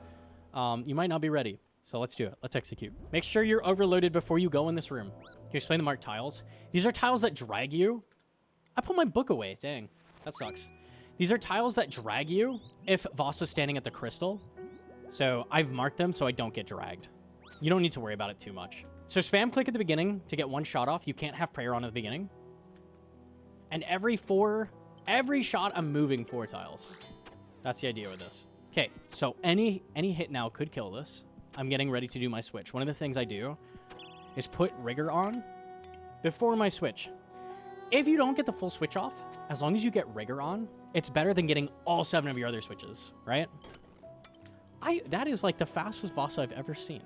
you might not be ready. So let's do it. Let's execute. Make sure you're overloaded before you go in this room. Can you explain the marked tiles? These are tiles that drag you. I put my book away. Dang, that sucks. These are tiles that drag you if Vasa's standing at the crystal. So I've marked them so I don't get dragged. You don't need to worry about it too much. So spam click at the beginning to get 1 shot off. You can't have prayer on at the beginning. And every shot, I'm moving 4 tiles. That's the idea with this. Okay, so any hit now could kill this. I'm getting ready to do my switch. One of the things I do is put rigor on before my switch. If you don't get the full switch off, as long as you get rigor on, it's better than getting all 7 of your other switches, right? That is like the fastest Vasa I've ever seen.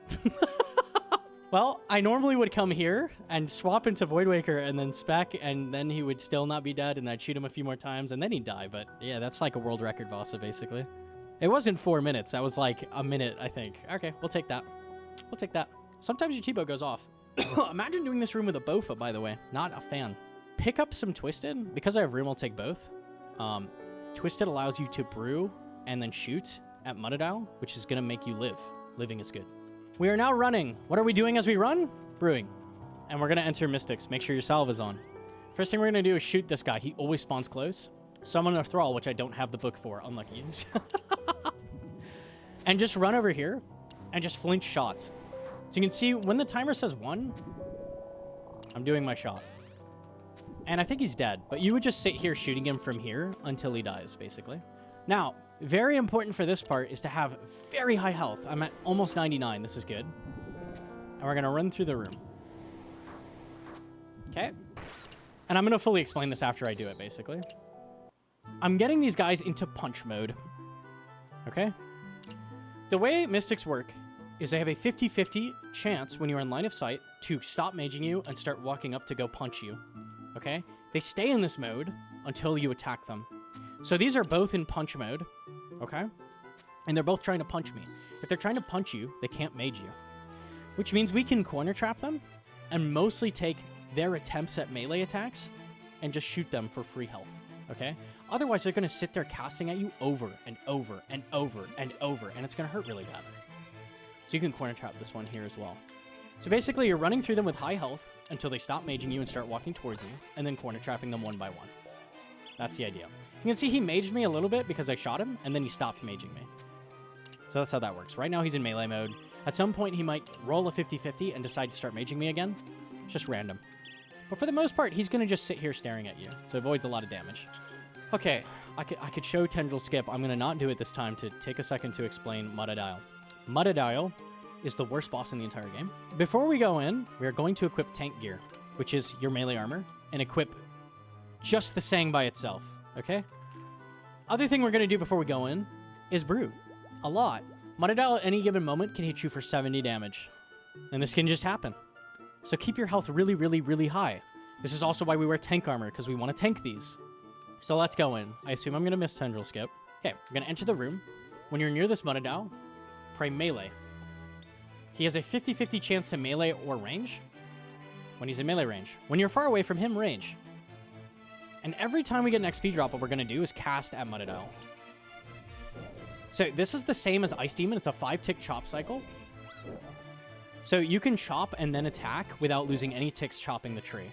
Well, I normally would come here and swap into Void Waker and then spec, and then he would still not be dead, and I'd shoot him a few more times, and then he'd die. But yeah, that's like a world record Vasa, basically. It wasn't 4 minutes. That was like a minute, I think. Okay, we'll take that. We'll take that. Sometimes your T-bow goes off. Imagine doing this room with a Bofa, by the way. Not a fan. Pick up some Twisted. Because I have room, I'll take both. Twisted allows you to brew and then shoot at Muttadile, which is going to make you live. Living is good. We are now running. What are we doing as we run? Brewing. And we're going to enter Mystics. Make sure your salve is on. First thing we're going to do is shoot this guy. He always spawns close. Summon a Thrall, which I don't have the book for. Unlucky. And just run over here and just flinch shots. So you can see when the timer says 1, I'm doing my shot. And I think he's dead, but you would just sit here shooting him from here until he dies, basically. Now, very important for this part is to have very high health. I'm at almost 99. This is good. And we're going to run through the room. Okay. And I'm going to fully explain this after I do it, basically. I'm getting these guys into punch mode. Okay? The way Mystics work is they have a 50-50 chance when you're in line of sight to stop maging you and start walking up to go punch you. Okay? They stay in this mode until you attack them. So these are both in punch mode. Okay? And they're both trying to punch me. If they're trying to punch you, they can't mage you. Which means we can corner trap them and mostly take their attempts at melee attacks and just shoot them for free health. Okay? Otherwise, they're going to sit there casting at you over and over and over and over, and it's going to hurt really bad. So you can corner trap this one here as well. So basically, you're running through them with high health until they stop maging you and start walking towards you, and then corner trapping them one by one. That's the idea. You can see he maged me a little bit because I shot him, and then he stopped maging me. So that's how that works. Right now he's in melee mode. At some point he might roll a 50-50 and decide to start maging me again. It's just random. But for the most part, he's going to just sit here staring at you, so it avoids a lot of damage. Okay, I could show Tendril Skip. I'm going to not do it this time to take a second to explain Muttadile. Muttadile is the worst boss in the entire game. Before we go in, we are going to equip tank gear, which is your melee armor, and equip just the Sang by itself, okay? Other thing we're going to do before we go in is brew. A lot. Muttadile at any given moment can hit you for 70 damage. And this can just happen. So keep your health really, really, really high. This is also why we wear tank armor, because we want to tank these. So let's go in. I assume I'm going to miss Tendril Skip. Okay, we're going to enter the room. When you're near this Muttadile, pray melee. He has a 50-50 chance to melee or range when he's in melee range. When you're far away from him, range. And every time we get an XP drop, what we're going to do is cast at Muttadile. So this is the same as Ice Demon. It's a 5-tick chop cycle. So you can chop and then attack without losing any ticks chopping the tree.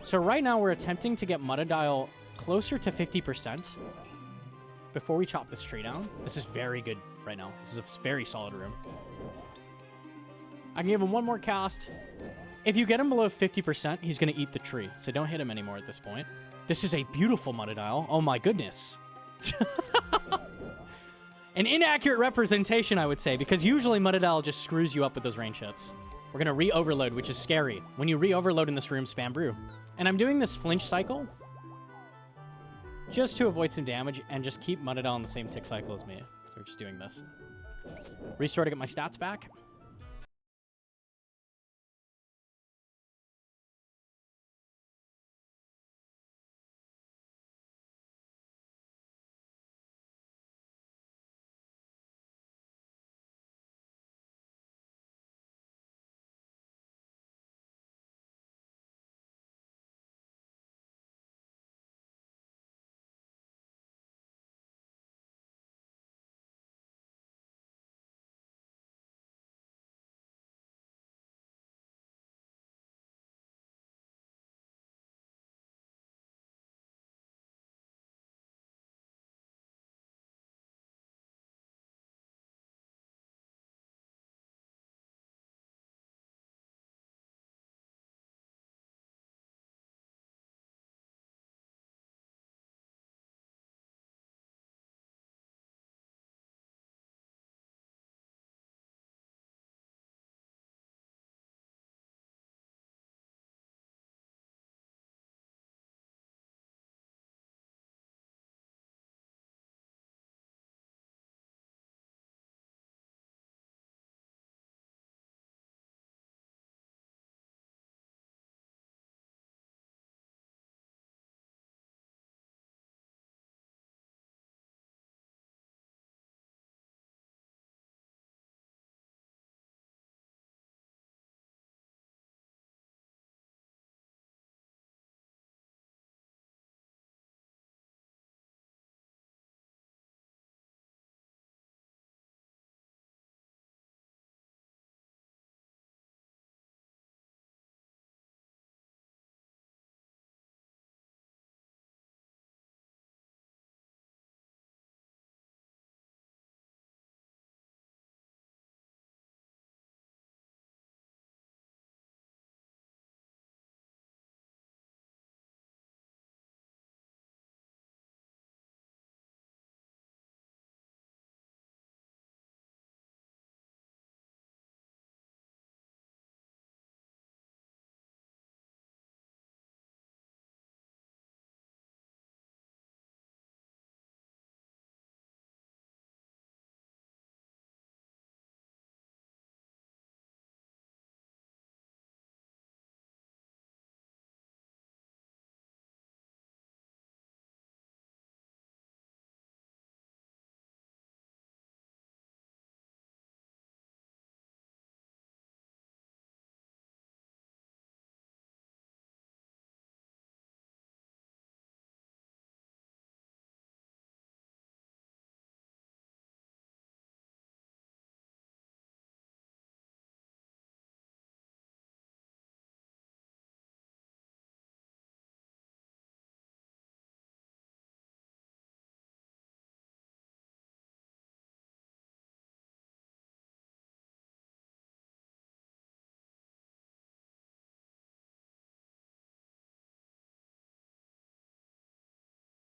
So right now we're attempting to get Muttadile closer to 50% before we chop this tree down. This is very good right now. This is a very solid room. I can give him one more cast. If you get him below 50%, he's going to eat the tree. So don't hit him anymore at this point. This is a beautiful Muttadile. Oh my goodness. An inaccurate representation, I would say, because usually Muttadile just screws you up with those range hits. We're going to re-overload, which is scary. When you re-overload in this room, spam brew. And I'm doing this flinch cycle just to avoid some damage and just keep Muttadile on the same tick cycle as me. So we're just doing this. Restore to get my stats back.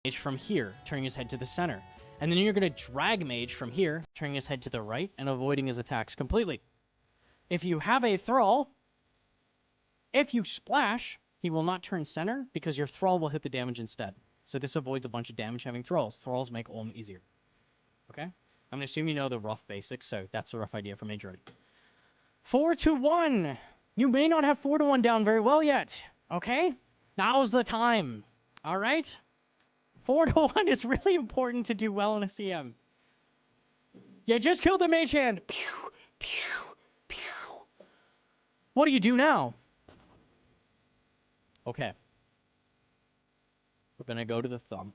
mage from here, turning his head to the center. And then you're going to drag mage from here, turning his head to the right and avoiding his attacks completely. If you have a thrall, if you splash, he will not turn center because your thrall will hit the damage instead. So this avoids a bunch of damage having thralls. Thralls make Ulm easier. Okay? I'm going to assume you know the rough basics, so that's a rough idea for majority. 4-1. You may not have 4-1 down very well yet. Okay? Now's the time. All right? 4-1 is really important to do well in a CM. You just killed the mage hand. Pew, pew, pew. What do you do now? Okay. We're going to go to the thumb.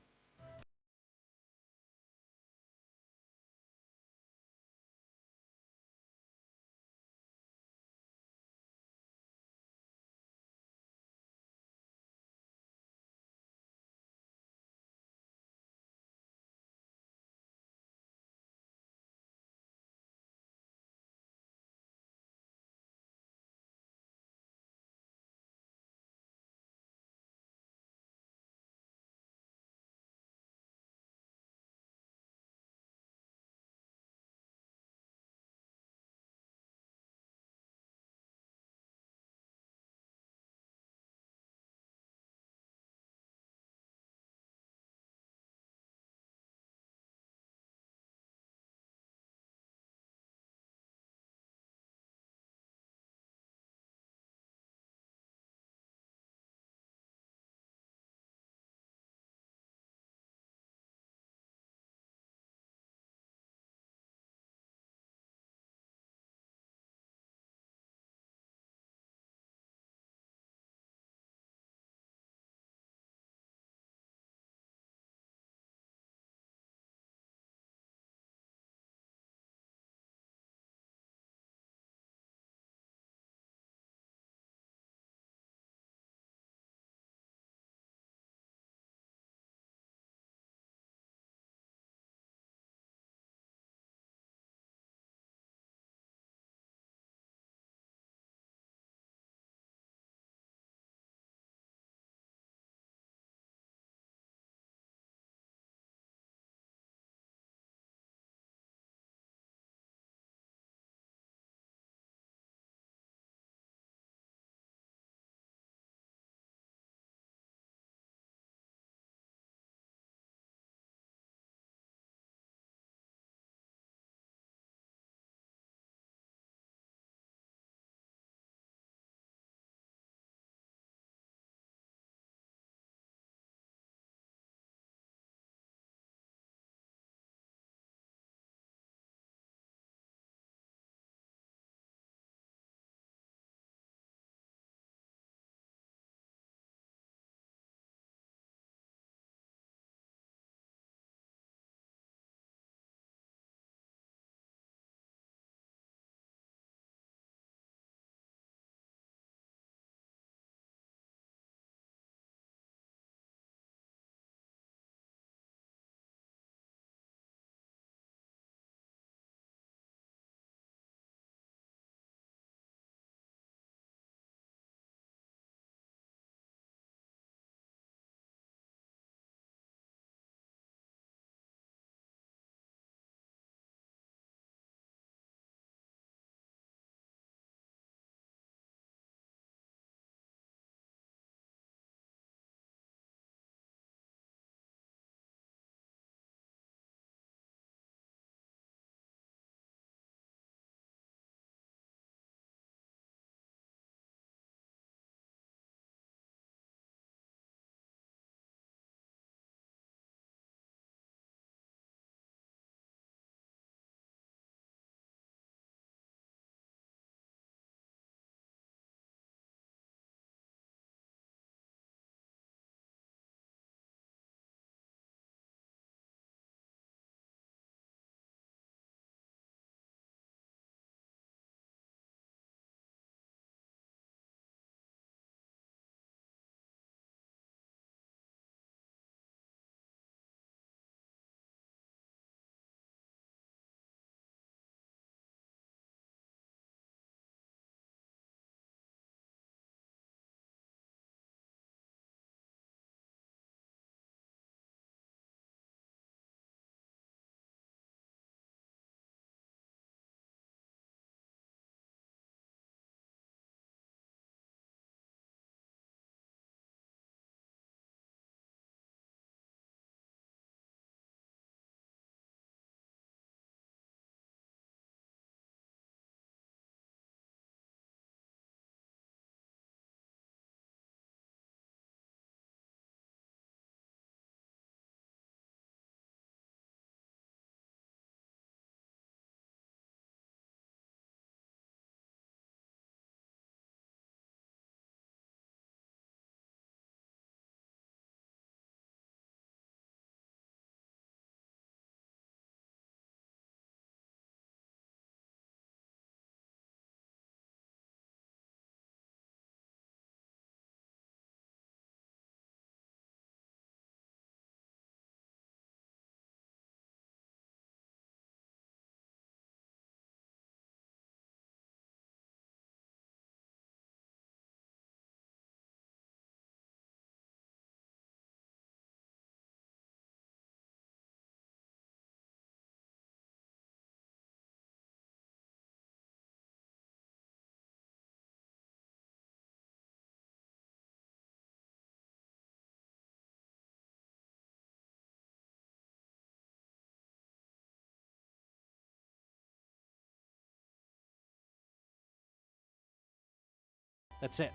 That's it.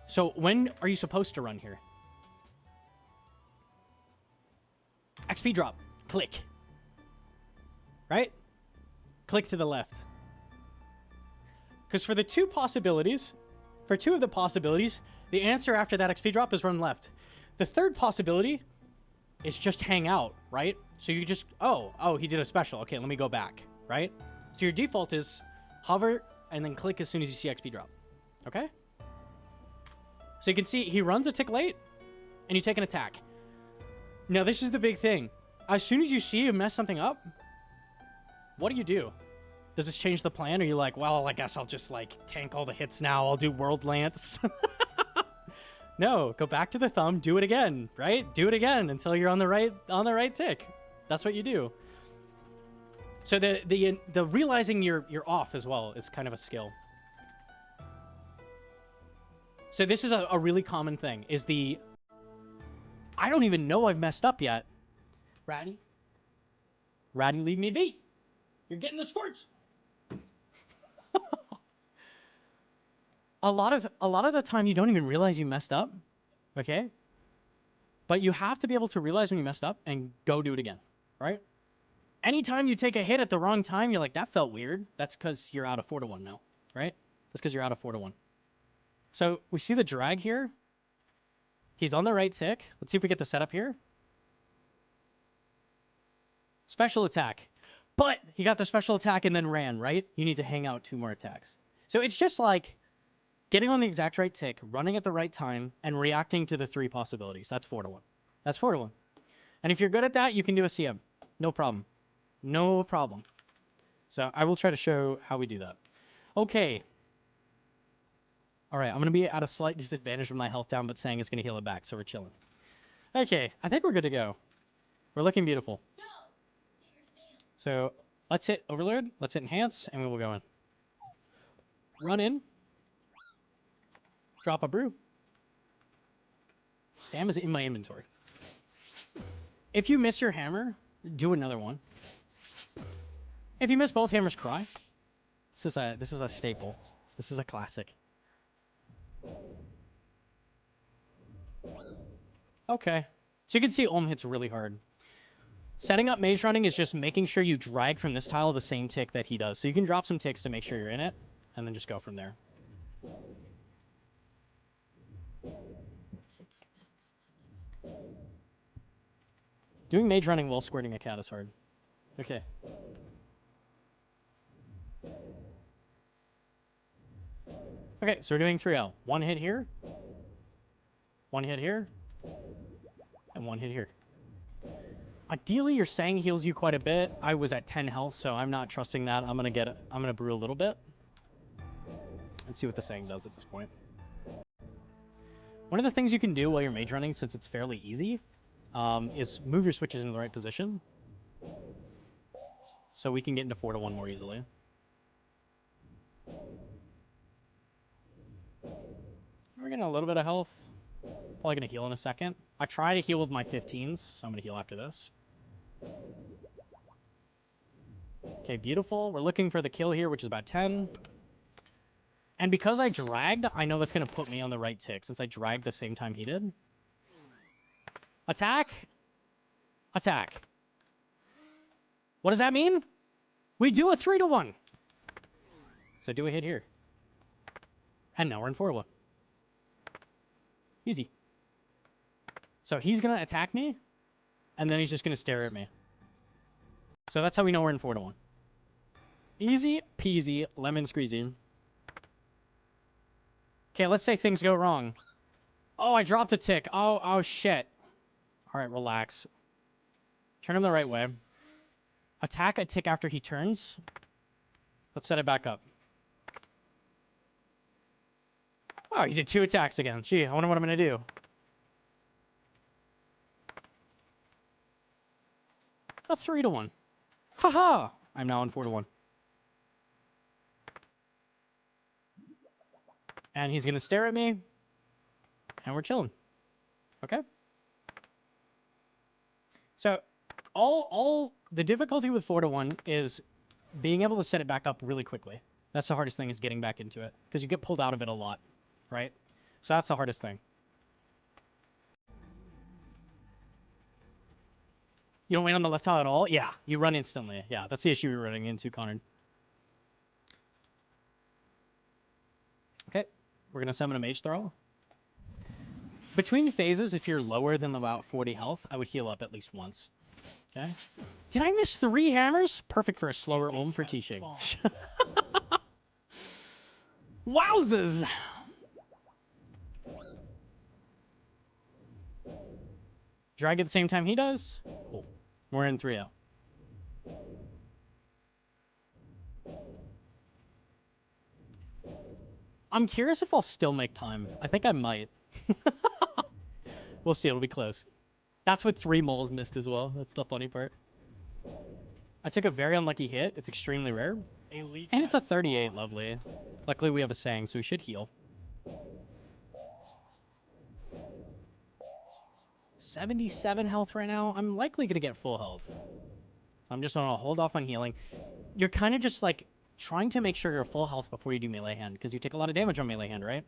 So when are you supposed to run here? XP drop. Click. Right? Click to the left. Because for the two possibilities, for two of the possibilities, the answer after that XP drop is run left. The third possibility is just hang out, right? So you just, oh, he did a special. Okay, let me go back, right? So your default is hover and then click as soon as you see XP drop. Okay? So you can see he runs a tick late and you take an attack. Now this is the big thing. As soon as you see you mess something up, what do? Does this change the plan? Or are you like, well, I guess I'll just like tank all the hits now. I'll do World Lance. No, go back to the thumb, do it again, right? Do it again until you're on the right tick. That's what you do. So the realizing you're off as well is kind of a skill. So this is a really common thing, is the, I don't even know I've messed up yet. Ratty, leave me be. You're getting the squirts. A lot of the time you don't even realize you messed up, okay? But you have to be able to realize when you messed up and go do it again, right? Anytime you take a hit at the wrong time, you're like, that felt weird. That's because you're out of 4-1 now, right? That's because you're out of 4-1. So we see the drag here. He's on the right tick. Let's see if we get the setup here. Special attack. But he got the special attack and then ran, right? You need to hang out 2 more attacks. So it's just like getting on the exact right tick, running at the right time, and reacting to the 3 possibilities. That's 4-1. That's 4-1. And if you're good at that, you can do a CM. No problem. No problem. So I will try to show how we do that. Okay. All right, I'm going to be at a slight disadvantage with my health down, but Sang is going to heal it back, so we're chilling. Okay, I think we're good to go. We're looking beautiful. So let's hit Overload, let's hit Enhance, and we will go in. Run in. Drop a brew. Stam is in my inventory. If you miss your hammer, do another one. If you miss both hammers, cry. This is a staple. This is a classic. Okay. So you can see Olm hits really hard. Setting up mage running is just making sure you drag from this tile the same tick that he does. So you can drop some ticks to make sure you're in it, and then just go from there. Doing mage running while squirting a cat is hard. Okay. Okay, so we're doing 3L. 1 hit here, 1 hit here, and 1 hit here. Ideally, your Sang heals you quite a bit. I was at 10 health, so I'm not trusting that. I'm gonna brew a little bit and see what the Sang does at this point. One of the things you can do while you're mage running, since it's fairly easy, is move your switches in the right position, so we can get into 4-1 more easily. We're getting a little bit of health. Probably gonna heal in a second. I try to heal with my 15s, so I'm gonna heal after this. Okay, beautiful. We're looking for the kill here, which is about 10. And because I dragged, I know that's gonna put me on the right tick, since I dragged the same time he did. Attack. Attack. What does that mean? We do a 3-1. So do a hit here. And now we're in 4-1. Easy. So he's going to attack me, and then he's just going to stare at me. So that's how we know we're in 4-1. Easy peasy, lemon squeezy. Okay, let's say things go wrong. Oh, I dropped a tick. Oh, shit. All right, relax. Turn him the right way. Attack a tick after he turns. Let's set it back up. Oh, you did 2 attacks again. Gee, I wonder what I'm going to do. A 3-1. Haha! I'm now on 4-1. And he's going to stare at me. And we're chilling. Okay? So, all the difficulty with 4-1 is being able to set it back up really quickly. That's the hardest thing, is getting back into it. Because you get pulled out of it a lot, right? So that's the hardest thing. You don't wait on the left tile at all? Yeah, you run instantly. Yeah, that's the issue you're running into, Connor. Okay, we're going to summon a Mage Thrall. Between phases, if you're lower than about 40 health, I would heal up at least once. Okay? Did I miss 3 hammers? Perfect for a slower Ohm for T-Shake. Wowzers! Drag at the same time he does? Cool. We're in 3-0. I'm curious if I'll still make time. I think I might. We'll see. It'll be close. That's what 3 moles missed as well. That's the funny part. I took a very unlucky hit. It's extremely rare. And it's a 38, lovely. Luckily, we have a Sang, so we should heal. 77 health right now. I'm likely going to get full health. I'm just going to hold off on healing. You're kind of just like trying to make sure you're full health before you do melee hand, because you take a lot of damage on melee hand, right?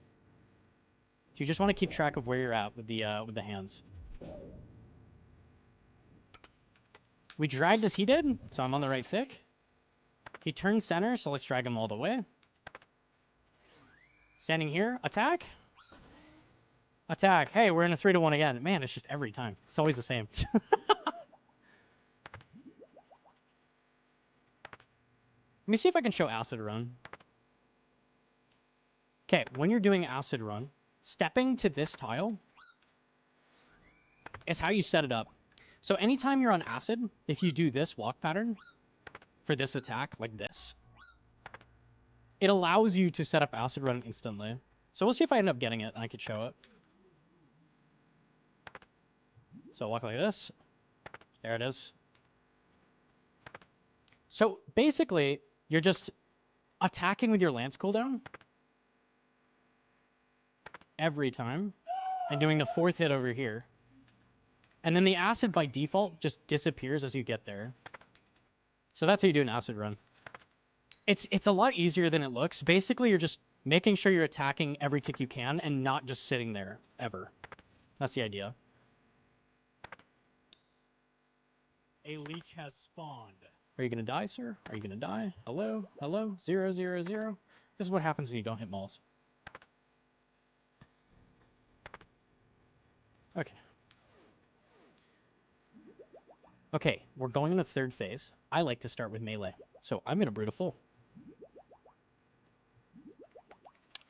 So you just want to keep track of where you're at with the hands. We dragged as he did, so I'm on the right tick. He turns center, so let's drag him all the way. Standing here, attack. Attack. Hey, we're in a 3-1 again. Man, it's just every time. It's always the same. Let me see if I can show Acid Run. Okay, when you're doing Acid Run, stepping to this tile is how you set it up. So anytime you're on Acid, if you do this walk pattern for this attack, like this, it allows you to set up Acid Run instantly. So we'll see if I end up getting it and I could show it. So walk like this. There it is. So basically, you're just attacking with your Lance cooldown every time and doing the 4th hit over here. And then the Acid by default just disappears as you get there. So that's how you do an Acid Run. It's a lot easier than it looks. Basically, you're just making sure you're attacking every tick you can and not just sitting there ever. That's the idea. A leech has spawned. Are you going to die, sir? Are you going to die? Hello? Hello? 0, 0, 0. This is what happens when you don't hit mauls. Okay. Okay, we're going in the 3rd phase. I like to start with melee, so I'm going to Brute a Full.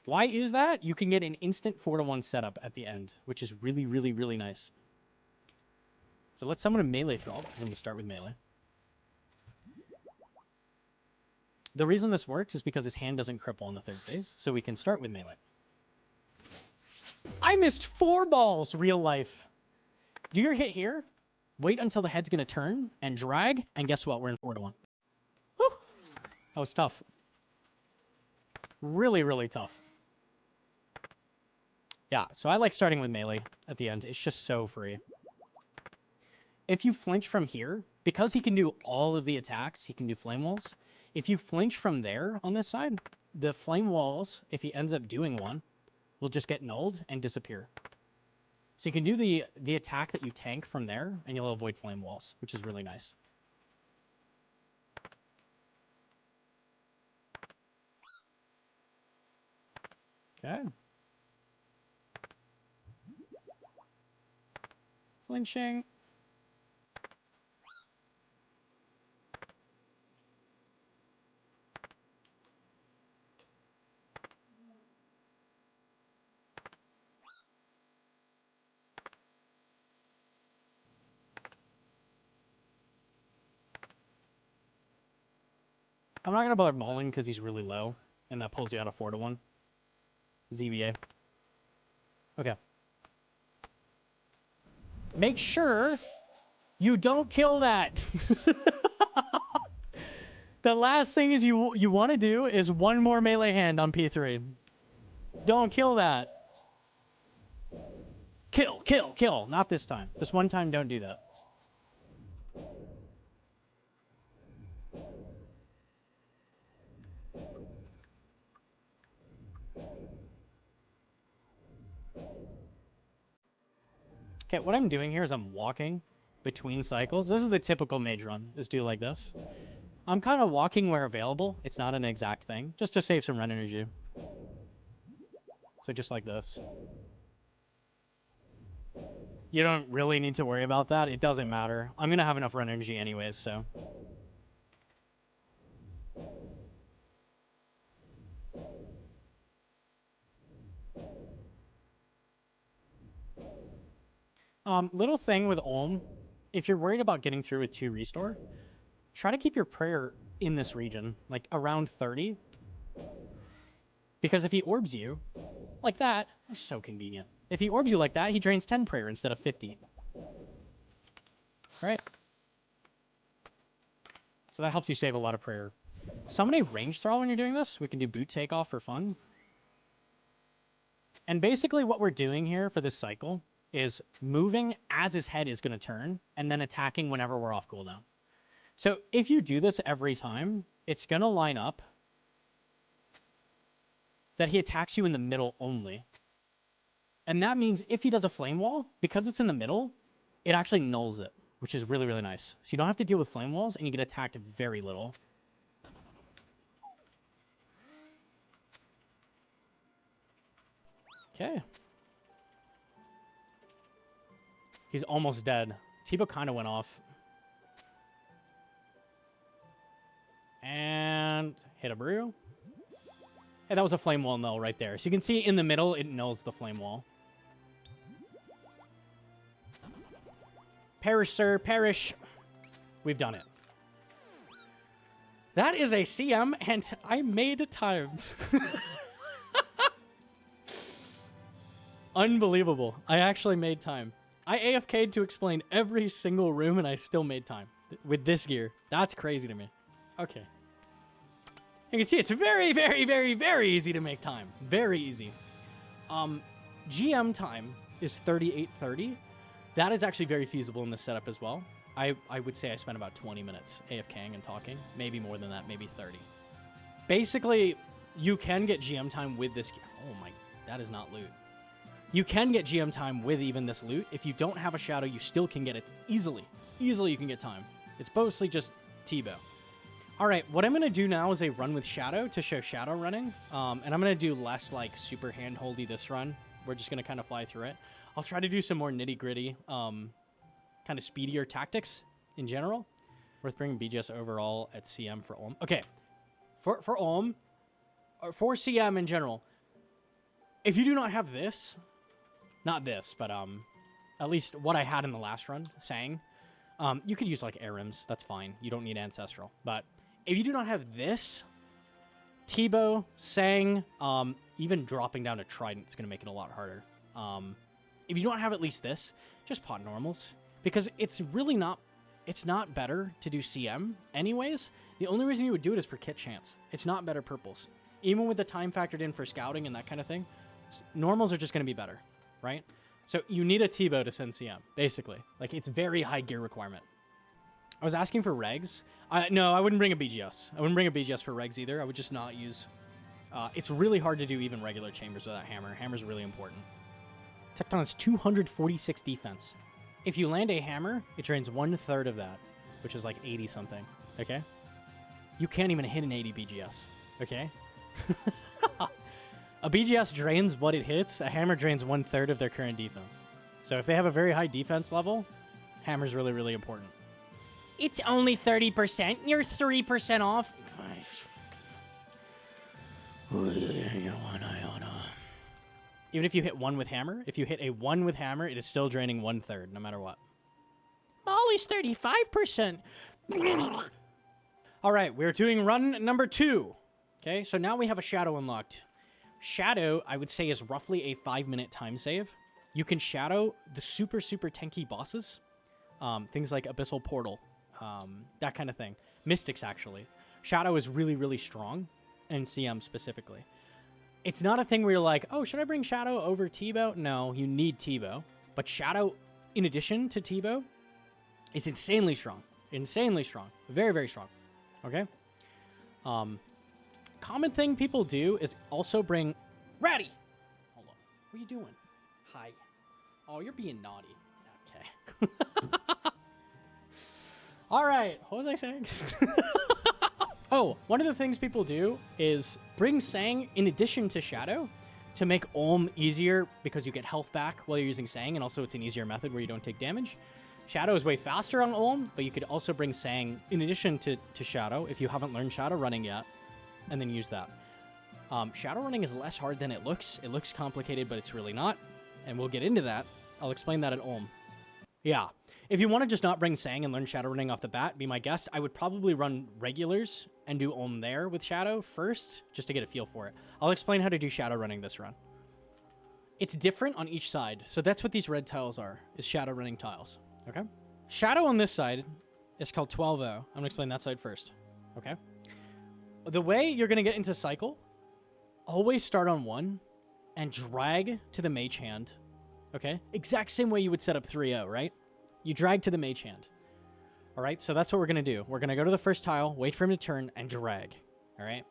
Why is that? You can get an instant 4-1 setup at the end, which is really, really, really nice. So let's summon a melee Thrall, because I'm going to start with melee. The reason this works is because his hand doesn't cripple in the 3rd phase, so we can start with melee. I missed 4 balls, real life. Do your hit here, wait until the head's going to turn, and drag, and guess what? We're in 4-1. Whew. That was tough. Really, really tough. Yeah, so I like starting with melee at the end. It's just so free. If you flinch from here, because he can do all of the attacks, he can do Flame Walls. If you flinch from there on this side, the Flame Walls, if he ends up doing one, will just get nulled and disappear. So you can do the attack that you tank from there, and you'll avoid Flame Walls, which is really nice. Okay. Flinching. I'm not going to bother mauling because he's really low, and that pulls you out of 4-1. ZBA. Okay. Make sure you don't kill that. The last thing is you want to do is one more melee hand on P3. Don't kill that. Kill, kill, kill. Not this time. This one time, don't do that. Okay, what I'm doing here is I'm walking between cycles. This is the typical mage run, is do like this. I'm kind of walking where available. It's not an exact thing, just to save some run energy. So just like this. You don't really need to worry about that. It doesn't matter. I'm going to have enough run energy anyways, so. Little thing with Olm, if you're worried about getting through with 2 restore, try to keep your prayer in this region, like around 30. Because if he orbs you like that, that's so convenient. If he orbs you like that, he drains 10 prayer instead of 50. Right? So that helps you save a lot of prayer. Summon a range thrall when you're doing this. We can do boot takeoff for fun. And basically what we're doing here for this cycle is moving as his head is going to turn and then attacking whenever we're off cooldown. So if you do this every time, it's going to line up that he attacks you in the middle only. And that means if he does a flame wall, because it's in the middle, it actually nulls it, which is really, really nice. So you don't have to deal with flame walls and you get attacked very little. Okay. He's almost dead. Tibo kind of went off. And hit a brew. Hey, that was a flame wall null right there. So you can see in the middle, it nulls the flame wall. Perish, sir, perish. We've done it. That is a CM, and I made time. Unbelievable. I actually made time. I AFK'd to explain every single room, and I still made time with this gear. That's crazy to me. Okay. You can see it's very, very, very, very easy to make time. Very easy. GM time is 38:30. That is actually very feasible in this setup as well. I would say I spent about 20 minutes AFKing and talking. Maybe more than that, maybe 30. Basically, you can get GM time with this gear. Oh my, that is not loot. You can get GM time with even this loot. If you don't have a shadow, you still can get it easily. Easily you can get time. It's mostly just T-bow. All right, what I'm going to do now is a run with shadow to show shadow running. And I'm going to do less like super hand-holdy this run. We're just going to kind of fly through it. I'll try to do some more nitty-gritty, kind of speedier tactics in general. Worth bringing BGS overall at CM for Olm. Okay, for Olm, or for CM in general, if you do not have this, not this, but at least what I had in the last run, Sang, you could use like Arims. That's fine. You don't need Ancestral. But if you do not have this, T-bow, Sang, even dropping down to Trident is going to make it a lot harder. If you don't have at least this, just pot normals. Because it's really not, it's not better to do CM anyways. The only reason you would do it is for kit chance. It's not better purples. Even with the time factored in for scouting and that kind of thing, normals are just going to be better, right? So you need a T-bow to send CM, basically. Like, it's very high gear requirement. I was asking for regs. No, I wouldn't bring a BGS. I wouldn't bring a BGS for regs either. I would just not use... it's really hard to do even regular chambers without hammer. Hammer's really important. Tekton has 246 defense. If you land a hammer, it drains 1/3 of that, which is like 80-something, okay? You can't even hit an 80 BGS, okay? A BGS drains what it hits. A hammer drains 1/3 of their current defense. So if they have a very high defense level, hammer's really, really important. It's only 30%. You're 3% off. Even if you hit 1 with hammer, if you hit a 1 with hammer, it is still draining 1/3, no matter what. Molly's 35%. All right, we're doing run number 2. Okay, so now we have a shadow unlocked. Shadow, I would say, is roughly a 5-minute time save. You can shadow the super, super tanky bosses. Things like Abyssal Portal, that kind of thing. Mystics, actually. Shadow is really, really strong, and CM specifically. It's not a thing where you're like, oh, should I bring Shadow over T-bow? No, you need T-bow. But Shadow, in addition to T-bow, is insanely strong. Insanely strong. Very, very strong. Okay? Common thing people do is also bring... Ratty! Hold on. What are you doing? Hi. Oh, you're being naughty. Okay. All right. What was I saying? Oh, one of the things people do is bring Sang in addition to Shadow to make Olm easier because you get health back while you're using Sang, and also it's an easier method where you don't take damage. Shadow is way faster on Olm, but you could also bring Sang in addition to Shadow if you haven't learned Shadow Running yet, and then use that. Shadow Running is less hard than it looks. It looks complicated, but it's really not, and we'll get into that. I'll explain that at Olm. Yeah. If you want to just not bring Sang and learn Shadow Running off the bat, be my guest. I would probably run regulars and do Olm there with Shadow first, just to get a feel for it. I'll explain how to do Shadow Running this run. It's different on each side, so that's what these red tiles are, is Shadow Running tiles, okay? Shadow on this side is called 12-0. I'm going to explain that side first, okay? The way you're going to get into cycle, always start on 1 and drag to the mage hand, okay? Exact same way you would set up 3-0, right? You drag to the mage hand. All right, so that's what we're going to do. We're going to go to the first tile, wait for him to turn, and drag, all right?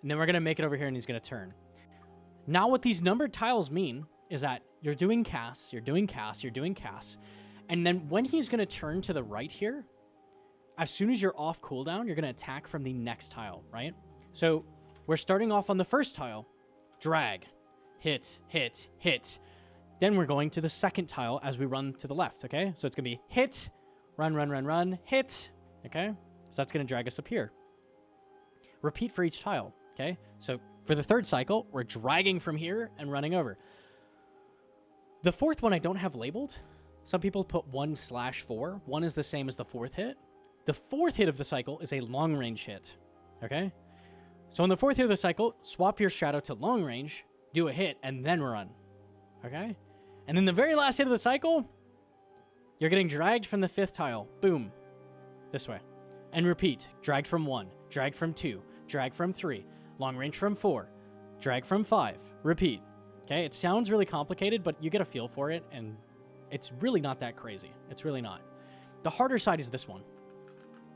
And then we're going to make it over here, and he's going to turn. Now what these numbered tiles mean is that you're doing casts, you're doing casts, you're doing casts, and then when he's going to turn to the right here, as soon as you're off cooldown, you're going to attack from the next tile, right? So we're starting off on the first tile, drag, hit, hit, hit. Then we're going to the second tile as we run to the left, okay? So it's going to be hit, run, run, run, run, hit, okay? So that's going to drag us up here. Repeat for each tile, okay? So for the third cycle, we're dragging from here and running over. The fourth one I don't have labeled. Some people put 1/4. 1 is the same as the fourth hit. The fourth hit of the cycle is a long range hit, okay? So on the fourth hit of the cycle, swap your Shadow to long range, do a hit, and then run, okay? And then the very last hit of the cycle, you're getting dragged from the fifth tile. Boom. This way. And repeat. Drag from 1. Drag from 2. Drag from 3. Long range from 4. Drag from 5. Repeat. Okay? It sounds really complicated, but you get a feel for it, and it's really not that crazy. It's really not. The harder side is this one.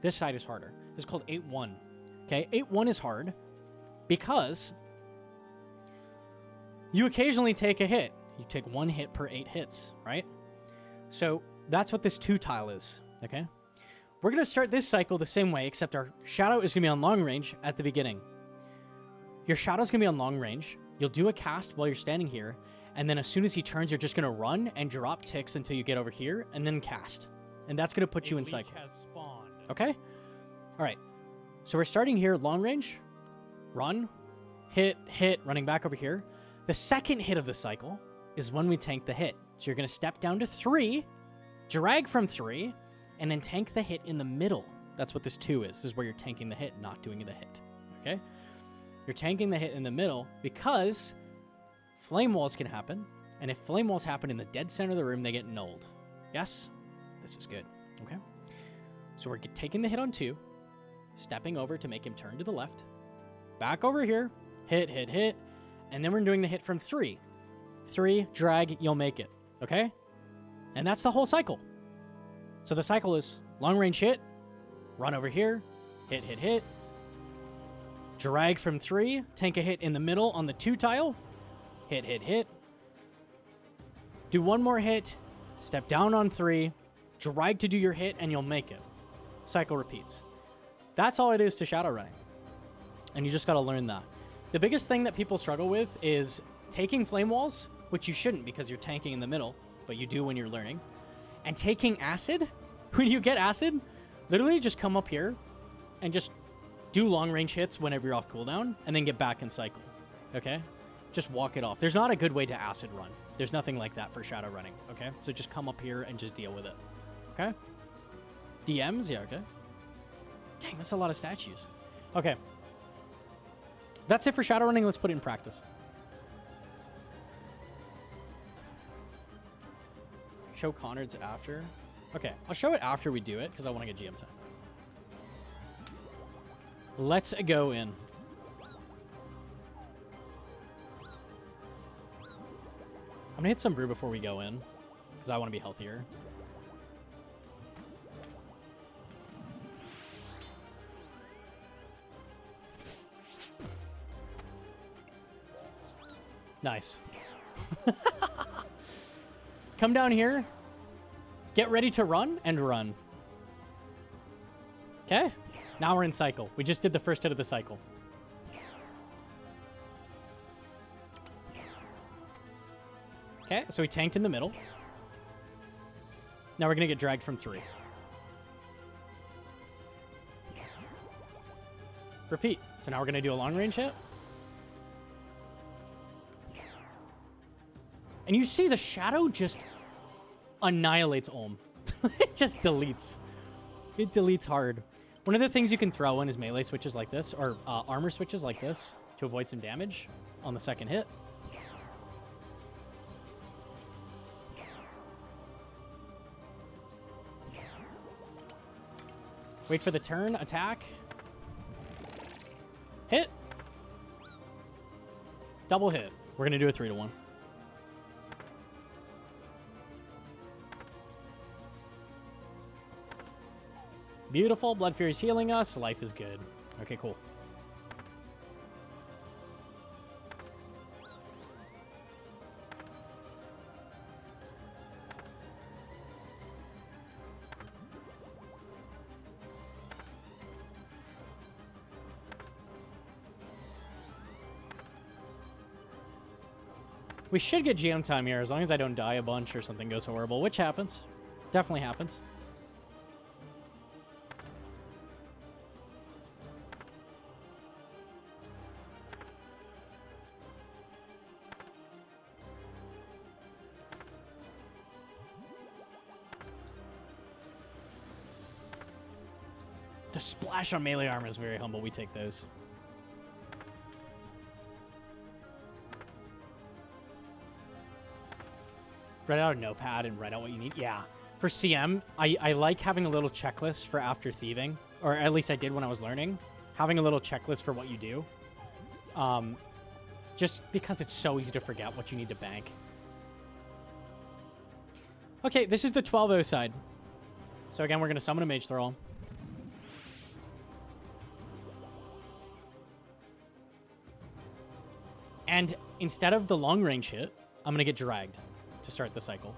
This side is harder. This is called 8-1. Okay? 8-1 is hard because you occasionally take a hit. You take 1 hit per 8 hits, right? So that's what this 2 tile is, okay? We're going to start this cycle the same way, except our Shadow is going to be on long range at the beginning. Your Shadow's going to be on long range. You'll do a cast while you're standing here, and then as soon as he turns, you're just going to run and drop ticks until you get over here, and then cast. And that's going to put you in cycle. Has spawned. Okay? All right. So we're starting here, long range, run, hit, hit, running back over here. The second hit of the cycle is when we tank the hit. So you're going to step down to 3, drag from 3, and then tank the hit in the middle. That's what this 2 is. This is where you're tanking the hit, not doing the hit. Okay? You're tanking the hit in the middle because flame walls can happen, and if flame walls happen in the dead center of the room, they get nulled. Yes? This is good. Okay? So we're taking the hit on 2, stepping over to make him turn to the left, back over here, hit, hit, hit, and then we're doing the hit from 3. 3, drag, you'll make it, okay? And that's the whole cycle. So the cycle is long range hit, run over here, hit, hit, hit, drag from 3, tank a hit in the middle on the 2 tile, hit, hit, hit, do 1 more hit, step down on 3, drag to do your hit, and you'll make it. Cycle repeats. That's all it is to Shadow Running. And you just got to learn that. The biggest thing that people struggle with is taking flame walls, which you shouldn't because you're tanking in the middle, but you do when you're learning. And taking acid, when you get acid, literally just come up here and just do long range hits whenever you're off cooldown and then get back in cycle, okay? Just walk it off. There's not a good way to acid run. There's nothing like that for Shadow Running, okay? So just come up here and just deal with it, okay? DMs, yeah, okay. Dang, that's a lot of statues. Okay. That's it for Shadow Running. Let's put it in practice. Show Conrad's after. Okay, I'll show it after we do it because I want to get GM time. Let's go in. I'm gonna hit some brew before we go in because I want to be healthier. Nice. Come down here. Get ready to run and run. Okay. Now we're in cycle. We just did the first hit of the cycle. Okay, so we tanked in the middle. Now we're going to get dragged from 3. Repeat. So now we're going to do a long range hit. And you see the shadow just annihilates Olm. It just deletes. It deletes hard. One of the things you can throw in is melee switches like this, or armor switches like this, to avoid some damage on the second hit. Wait for the turn, attack. Hit. Double hit. We're going to do a 3-to-1. Beautiful. Blood Fury's healing us. Life is good. Okay, cool. We should get GM time here as long as I don't die a bunch or something goes horrible, which happens. Definitely happens. The splash on melee armor is very humble. We take those. Write out a notepad and write out what you need. Yeah. For CM, I like having a little checklist for after thieving. Or at least I did when I was learning. Having a little checklist for what you do. Just because it's so easy to forget what you need to bank. Okay, this is the 12-0 side. So again, we're going to summon a Mage Thrall. And instead of the long range hit, I'm going to get dragged to start the cycle.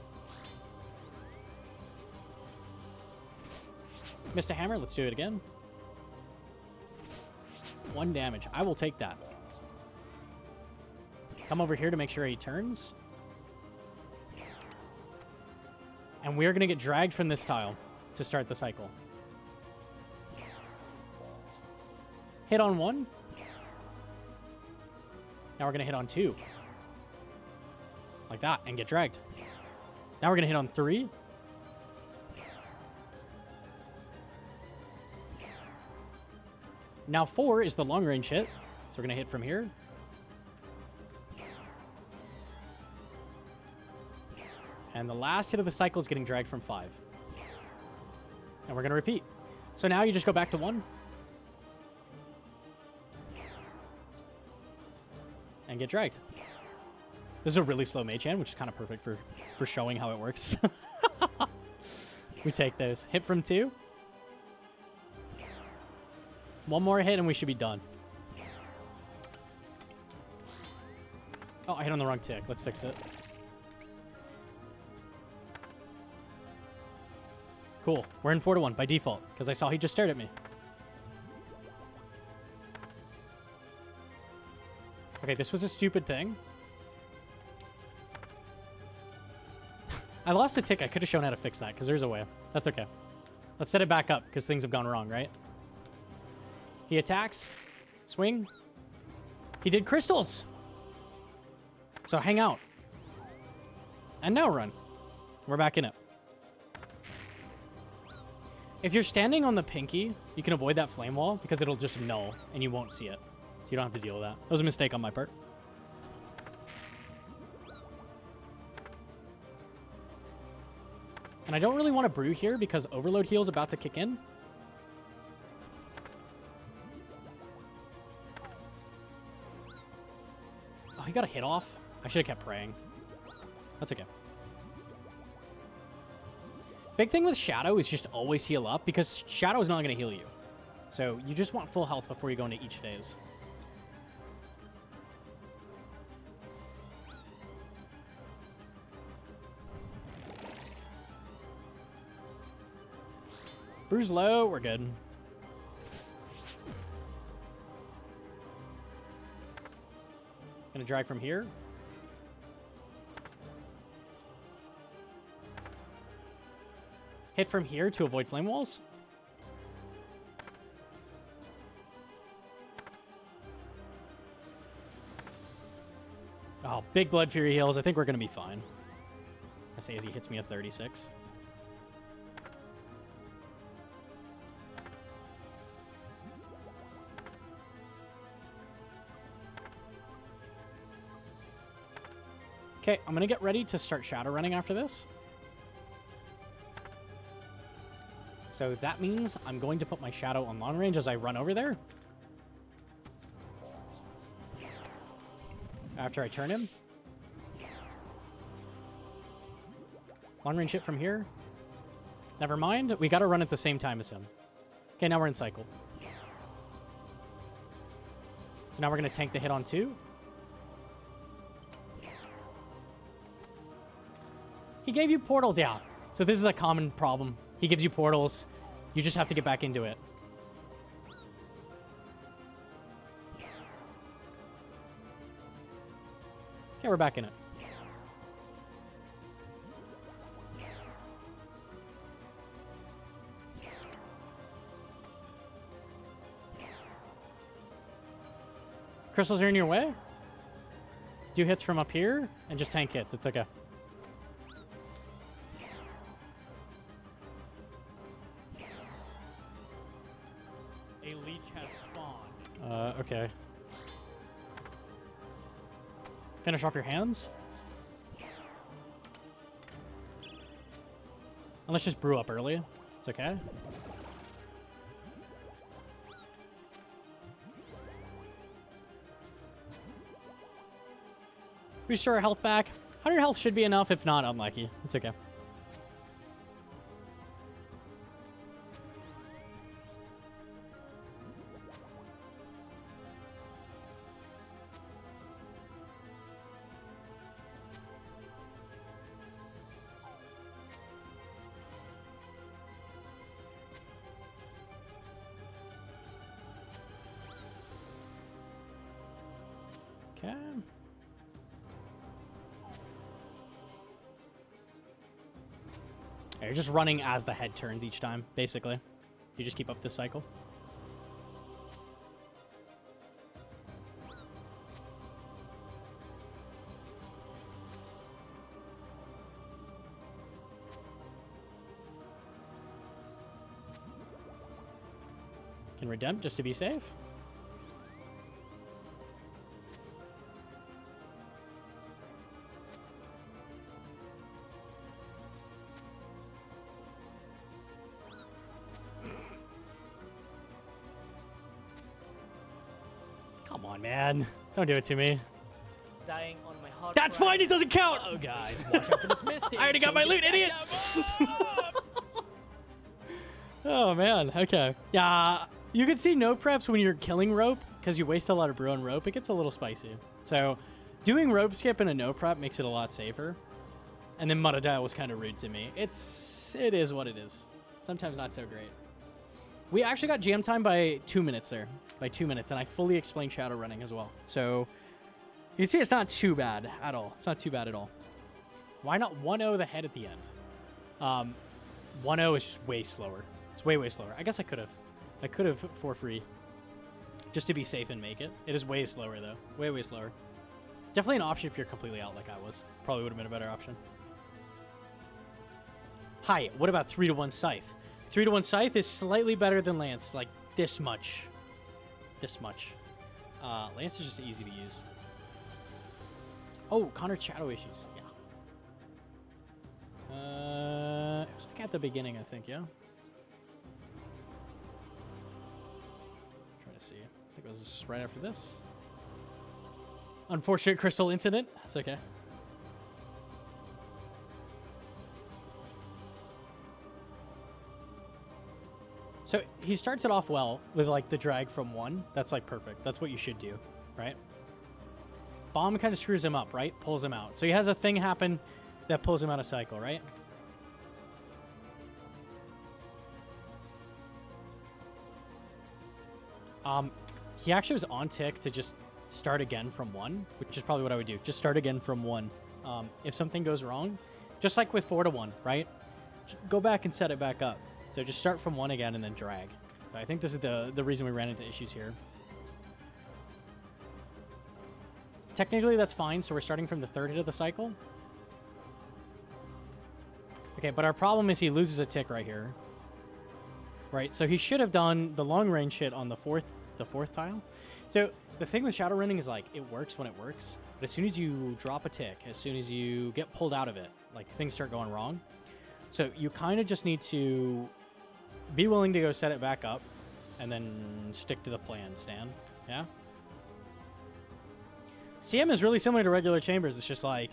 Missed a hammer. Let's do it again. 1 damage. I will take that. Come over here to make sure he turns. And we're going to get dragged from this tile to start the cycle. Hit on 1. Now we're going to hit on 2. Like that, and get dragged. Now we're going to hit on 3. Now 4 is the long range hit. So we're going to hit from here. And the last hit of the cycle is getting dragged from 5. And we're going to repeat. So now you just go back to 1. And get dragged. This is a really slow mage hand, which is kind of perfect for showing how it works. We take those. Hit from 2. 1 more hit and we should be done. Oh, I hit on the wrong tick. Let's fix it. Cool. We're in 4-1 by default, because I saw he just stared at me. Okay, this was a stupid thing. I lost a tick. I could have shown how to fix that, because there's a way. That's okay. Let's set it back up, because things have gone wrong, right? He attacks. Swing. He did crystals. So hang out. And now run. We're back in it. If you're standing on the pinky, you can avoid that flame wall, because it'll just null, and you won't see it. So you don't have to deal with that. That was a mistake on my part. And I don't really want to brew here because Overload Heal's about to kick in. Oh, he got a hit off. I should have kept praying. That's okay. Big thing with Shadow is just always heal up because Shadow is not going to heal you. So you just want full health before you go into each phase. Bruise low, we're good. Gonna drag from here. Hit from here to avoid flame walls. Oh, big Blood Fury heals. I think we're gonna be fine. I say as he hits me a 36. Okay, I'm going to get ready to start shadow running after this. So that means I'm going to put my shadow on long range as I run over there. After I turn him. Long range hit from here. Never mind. We got to run at the same time as him. Okay, now we're in cycle. So now we're going to tank the hit on 2. He gave you portals out. So this is a common problem. He gives you portals. You just have to get back into it. Okay, we're back in it. Crystals are in your way. Do hits from up here and just tank hits. It's okay. A leech has spawned. Okay. Finish off your hands. And let's just brew up early. It's okay. Restore our health back. 100 health should be enough. If not, unlucky. It's okay. Okay. You're just running as the head turns each time, basically. You just keep up this cycle. Can redempt just to be safe. Come on, man. Don't do it to me. Dying on my hard That's drive. fine. It doesn't count. Oh, guys, watch out for this mistake. I already got my loot, idiot. Oh, man. Okay. Yeah. You can see no preps when you're killing rope because you waste a lot of brew on rope. It gets a little spicy. So doing rope skip in a no prep makes it a lot safer. And then Muttadile was kind of rude to me. It is what it is. Sometimes not so great. We actually got jam time by 2 minutes there. By 2 minutes. And I fully explained shadow running as well. So you can see it's not too bad at all. It's not too bad at all. Why not 1-0 the head at the end? 1-0 is just way slower. It's way, way slower. I guess I could have. I could have for free. Just to be safe and make it. It is way slower, though. Way, way slower. Definitely an option if you're completely out like I was. Probably would have been a better option. Hi, what about 3-1 Scythe? 3-1 Scythe is slightly better than Lance. Like, this much. This much. Lance is just easy to use. Oh, Connor shadow issues. Yeah. It was like at the beginning, I think, yeah? Trying to see. I think it was right after this. Unfortunate crystal incident. That's okay. So he starts it off well with like the drag from 1. That's like perfect. That's what you should do, right? Bomb kind of screws him up, right? Pulls him out. So he has a thing happen that pulls him out of cycle, right? He actually was on tick to just start again from 1, which is probably what I would do. Just start again from 1. If something goes wrong, just like with 4 to 1, right? Go back and set it back up. So just start from 1 again and then drag. So I think this is the reason we ran into issues here. Technically, that's fine. So we're starting from the 3rd hit of the cycle. Okay, but our problem is he loses a tick right here. Right, so he should have done the long range hit on the fourth tile. So the thing with Shadow Running is like it works when it works, but as soon as you drop a tick, as soon as you get pulled out of it, like things start going wrong. So you kind of just need to be willing to go set it back up and then stick to the plan, Stan. Yeah? CM is really similar to regular chambers. It's just like,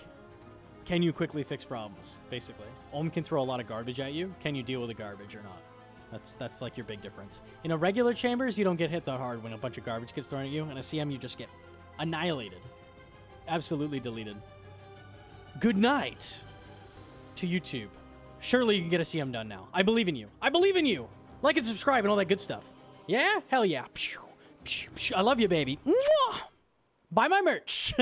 can you quickly fix problems, basically? Ohm can throw a lot of garbage at you. Can you deal with the garbage or not? That's like your big difference. In a regular chambers, you don't get hit that hard when a bunch of garbage gets thrown at you. In a CM, you just get annihilated. Absolutely deleted. Good night to YouTube. Surely you can get a CM done now. I believe in you. I believe in you. Like and subscribe and all that good stuff. Yeah? Hell yeah. I love you, baby. Mwah! Buy my merch.